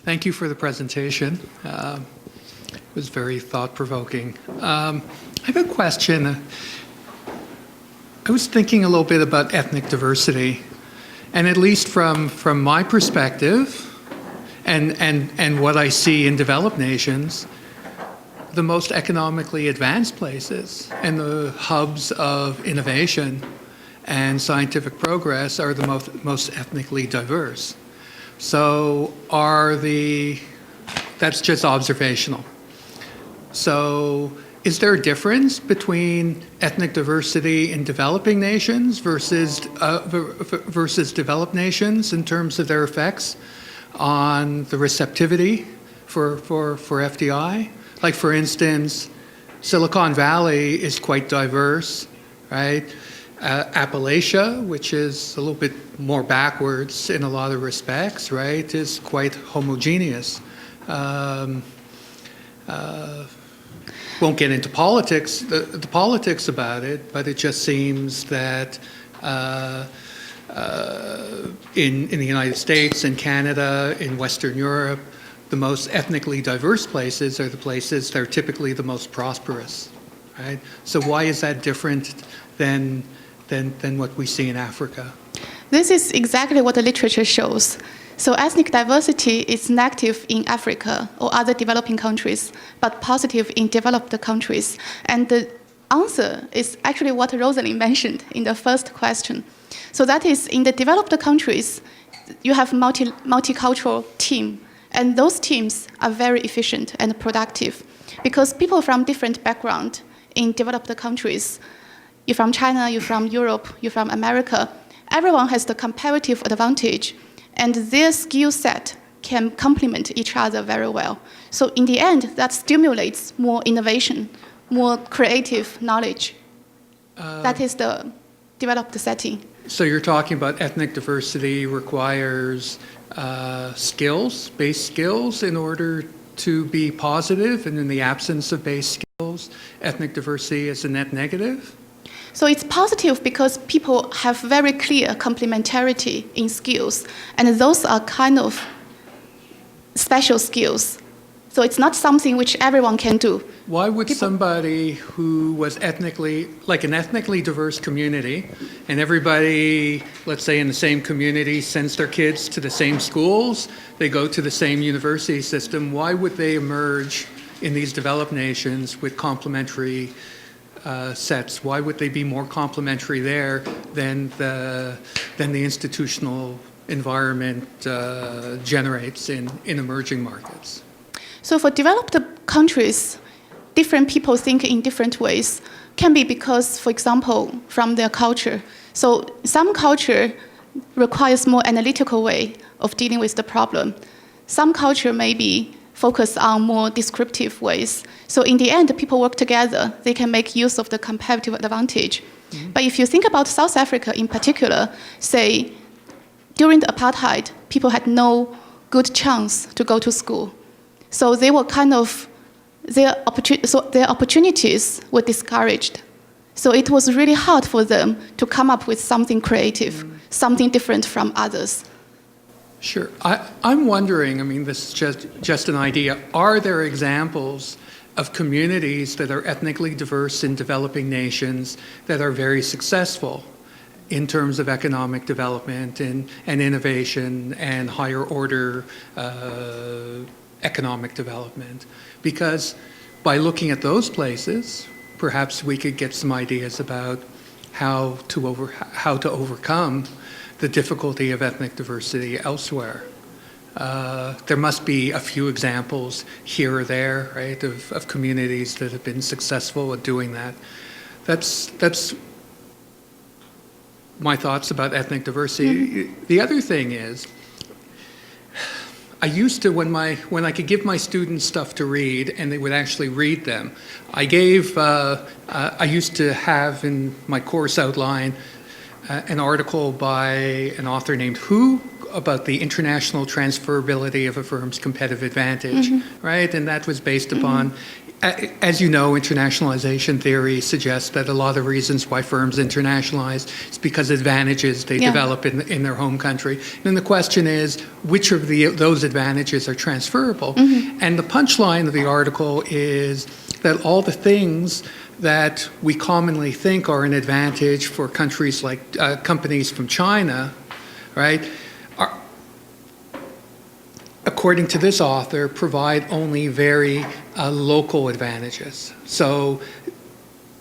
Thank you for the presentation. It was very thought-provoking. I have a question. I was thinking a little bit about ethnic diversity, and at least from my perspective and what I see in developed nations, the most economically advanced places and the hubs of innovation and scientific progress are the most ethnically diverse. So that's just observational. So is there a difference between ethnic diversity in developing nations versus developed nations in terms of their effects on the receptivity for FDI? Like, for instance, Silicon Valley is quite diverse, right? Appalachia, which is a little bit more backwards in a lot of respects, right, is quite homogeneous. Won't get into politics, the politics about it, but it just seems that in the United States, in Canada, in Western Europe, the most ethnically diverse places are the places that are typically the most prosperous, right? So why is that different than what we see in Africa? This is exactly what the literature shows. So ethnic diversity is negative in Africa or other developing countries, but positive in developed countries. And the answer is actually what Rosalie mentioned in the first question. So that is, in the developed countries, you have multicultural team, and those teams are very efficient and productive because people from different background in developed countries, you're from China, you're from Europe, you're from America, everyone has the comparative advantage, and their skill set can complement each other very well. So in the end, that stimulates more innovation, more creative knowledge. That is the developed setting. So you're talking about ethnic diversity requires skills, base skills, in order to be positive, and in the absence of base skills, ethnic diversity is a net negative? So it's positive because people have very clear complementarity in skills, and those are kind of special skills. So it's not something which everyone can do. Why would somebody who was like an ethnically diverse community, and everybody, let's say in the same community, sends their kids to the same schools, they go to the same university system, why would they emerge in these developed nations with complementary sets? Why would they be more complementary there than the institutional environment generates in emerging markets? So for developed countries, different people think in different ways. Can be because, for example, from their culture. So some culture requires more analytical way of dealing with the problem. Some culture maybe focus on more descriptive ways. So in the end, people work together. They can make use of the comparative advantage. Mm-hmm. But if you think about South Africa in particular, say, during the apartheid, people had no good chance to go to school. So they were kind of, their opportunities were discouraged. So it was really hard for them to come up with something creative, something different from others. Sure. I'm wondering, I mean, this is just an idea, are there examples of communities that are ethnically diverse in developing nations that are very successful in terms of economic development and innovation and higher order economic development? Because by looking at those places, perhaps we could get some ideas about how to overcome the difficulty of ethnic diversity elsewhere. There must be a few examples here or there, right, of communities that have been successful at doing that. That's my thoughts about ethnic diversity. Mm-hmm. The other thing is, I used to, when I could give my students stuff to read and they would actually read them, I used to have in my course outline an article by an author named Hu about the international transferability of a firm's competitive advantage, right? And that was based upon, as you know, internationalization theory suggests that a lot of reasons why firms internationalize is because advantages they develop in their home country. And the question is, which of those advantages are transferable? And the punchline of the article is that all the things that we commonly think are an advantage for countries like companies from China, right, are, according to this author, provide only very local advantages. So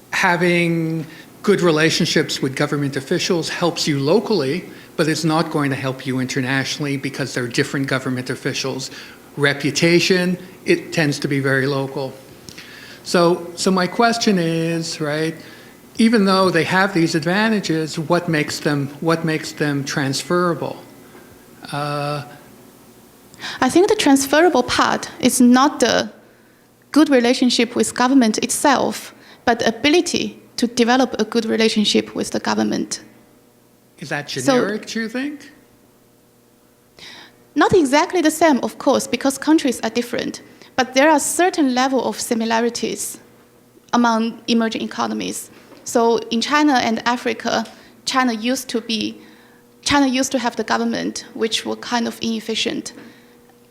having good relationships with government officials helps you locally, but it's not going to help you internationally because they're different government officials. Reputation, it tends to be very local. So my question is, right, even though they have these advantages, what makes them transferable? I think the transferable part is not the good relationship with government itself, but the ability to develop a good relationship with the government. Is that generic, do you think? Not exactly the same, of course, because countries are different. But there are certain level of similarities among emerging economies. So in China and Africa, China used to have the government, which were kind of inefficient,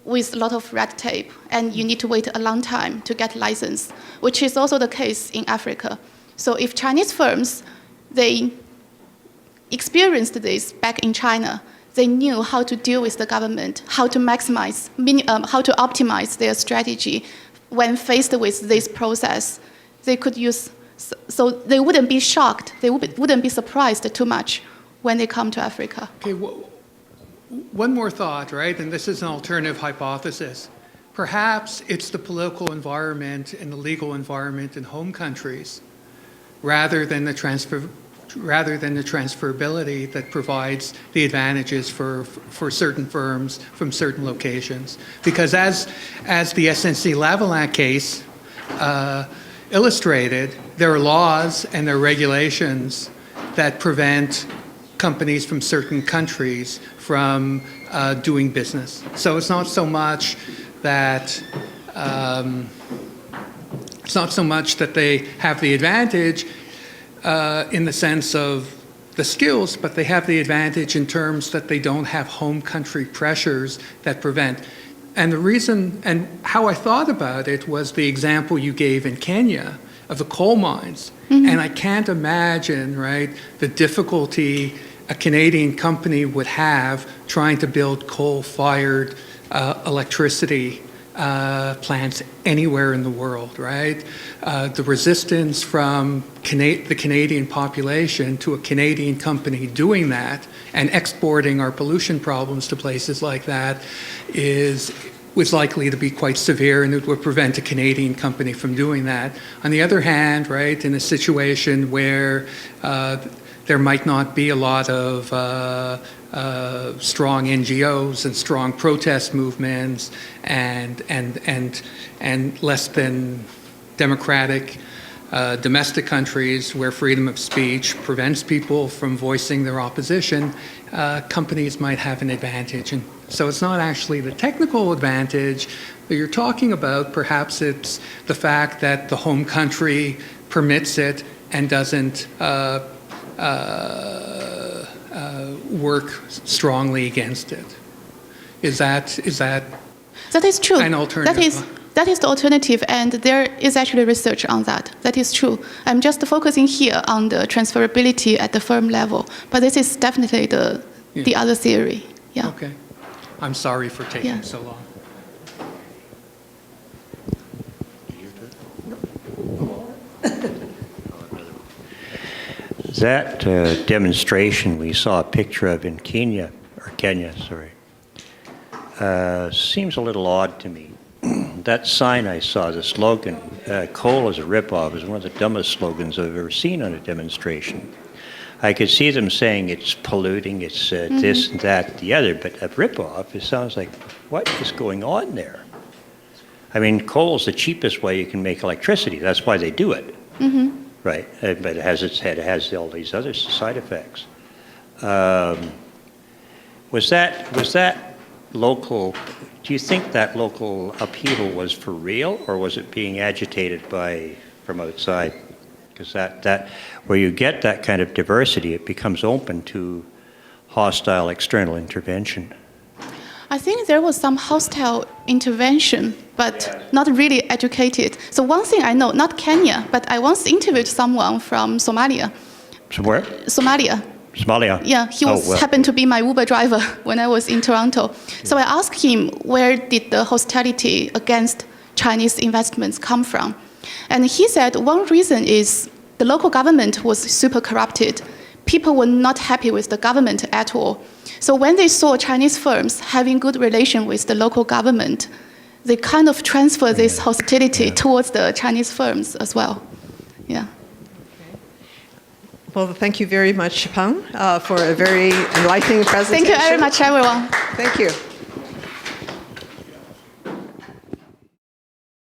with a lot of red tape, and you need to wait a long time to get license, which is also the case in Africa. So if Chinese firms, they experienced this back in China, they knew how to deal with the government, how to optimize their strategy when faced with this process. They could use, so they wouldn't be shocked, they wouldn't be surprised too much when they come to Africa. Okay, one more thought, right? And this is an alternative hypothesis. Perhaps it's the political environment and the legal environment in home countries rather than the transferability that provides the advantages for certain firms from certain locations. Because as the SNC-Lavalin case illustrated, there are laws and there are regulations that prevent companies from certain countries from doing business. So it's not so much that they have the advantage in the sense of the skills, but they have the advantage in terms that they don't have home country pressures that prevent. And the reason, and how I thought about it was the example you gave in Kenya of the coal mines. And I can't imagine, right, the difficulty a Canadian company would have trying to build coal-fired electricity plants anywhere in the world, right? The resistance from the Canadian population to a Canadian company doing that and exporting our pollution problems to places like that was likely to be quite severe, and it would prevent a Canadian company from doing that. On the other hand, right, in a situation where there might not be a lot of strong NGOs and strong protest movements and less than democratic domestic countries where freedom of speech prevents people from voicing their opposition, companies might have an advantage. And so it's not actually the technical advantage that you're talking about. Perhaps it's the fact that the home country permits it and doesn't work strongly against it. Is that That is true. an alternative? That is the alternative, and there is actually research on that. That is true. I'm just focusing here on the transferability at the firm level, but this is definitely the other theory. Yeah. Okay. I'm sorry for taking so long. That demonstration we saw a picture of in Kenya, seems a little odd to me. That sign I saw, the slogan, coal is a ripoff, is one of the dumbest slogans I've ever seen on a demonstration. I could see them saying it's polluting, it's this and that, the other, but a ripoff, it sounds like, what is going on there? I mean, coal is the cheapest way you can make electricity. That's why they do it. Right, but it has all these other side effects. Was that local? Do you think that local upheaval was for real, or was it being agitated from outside? Because that where you get that kind of diversity, it becomes open to hostile external intervention. I think there was some hostile intervention, but not really educated. So one thing I know, not Kenya, but I once interviewed someone from Somalia. Somewhere? Somalia. Somalia? Yeah, he happened to be my Uber driver when I was in Toronto. So I asked him, where did the hostility against Chinese investments come from? And he said one reason is the local government was super corrupted. People were not happy with the government at all. So when they saw Chinese firms having good relation with the local government, they kind of transfer this hostility towards the Chinese firms as well. Yeah. Well, thank you very much, Peng, for a very enlightening presentation. Thank you very much, everyone. Thank you.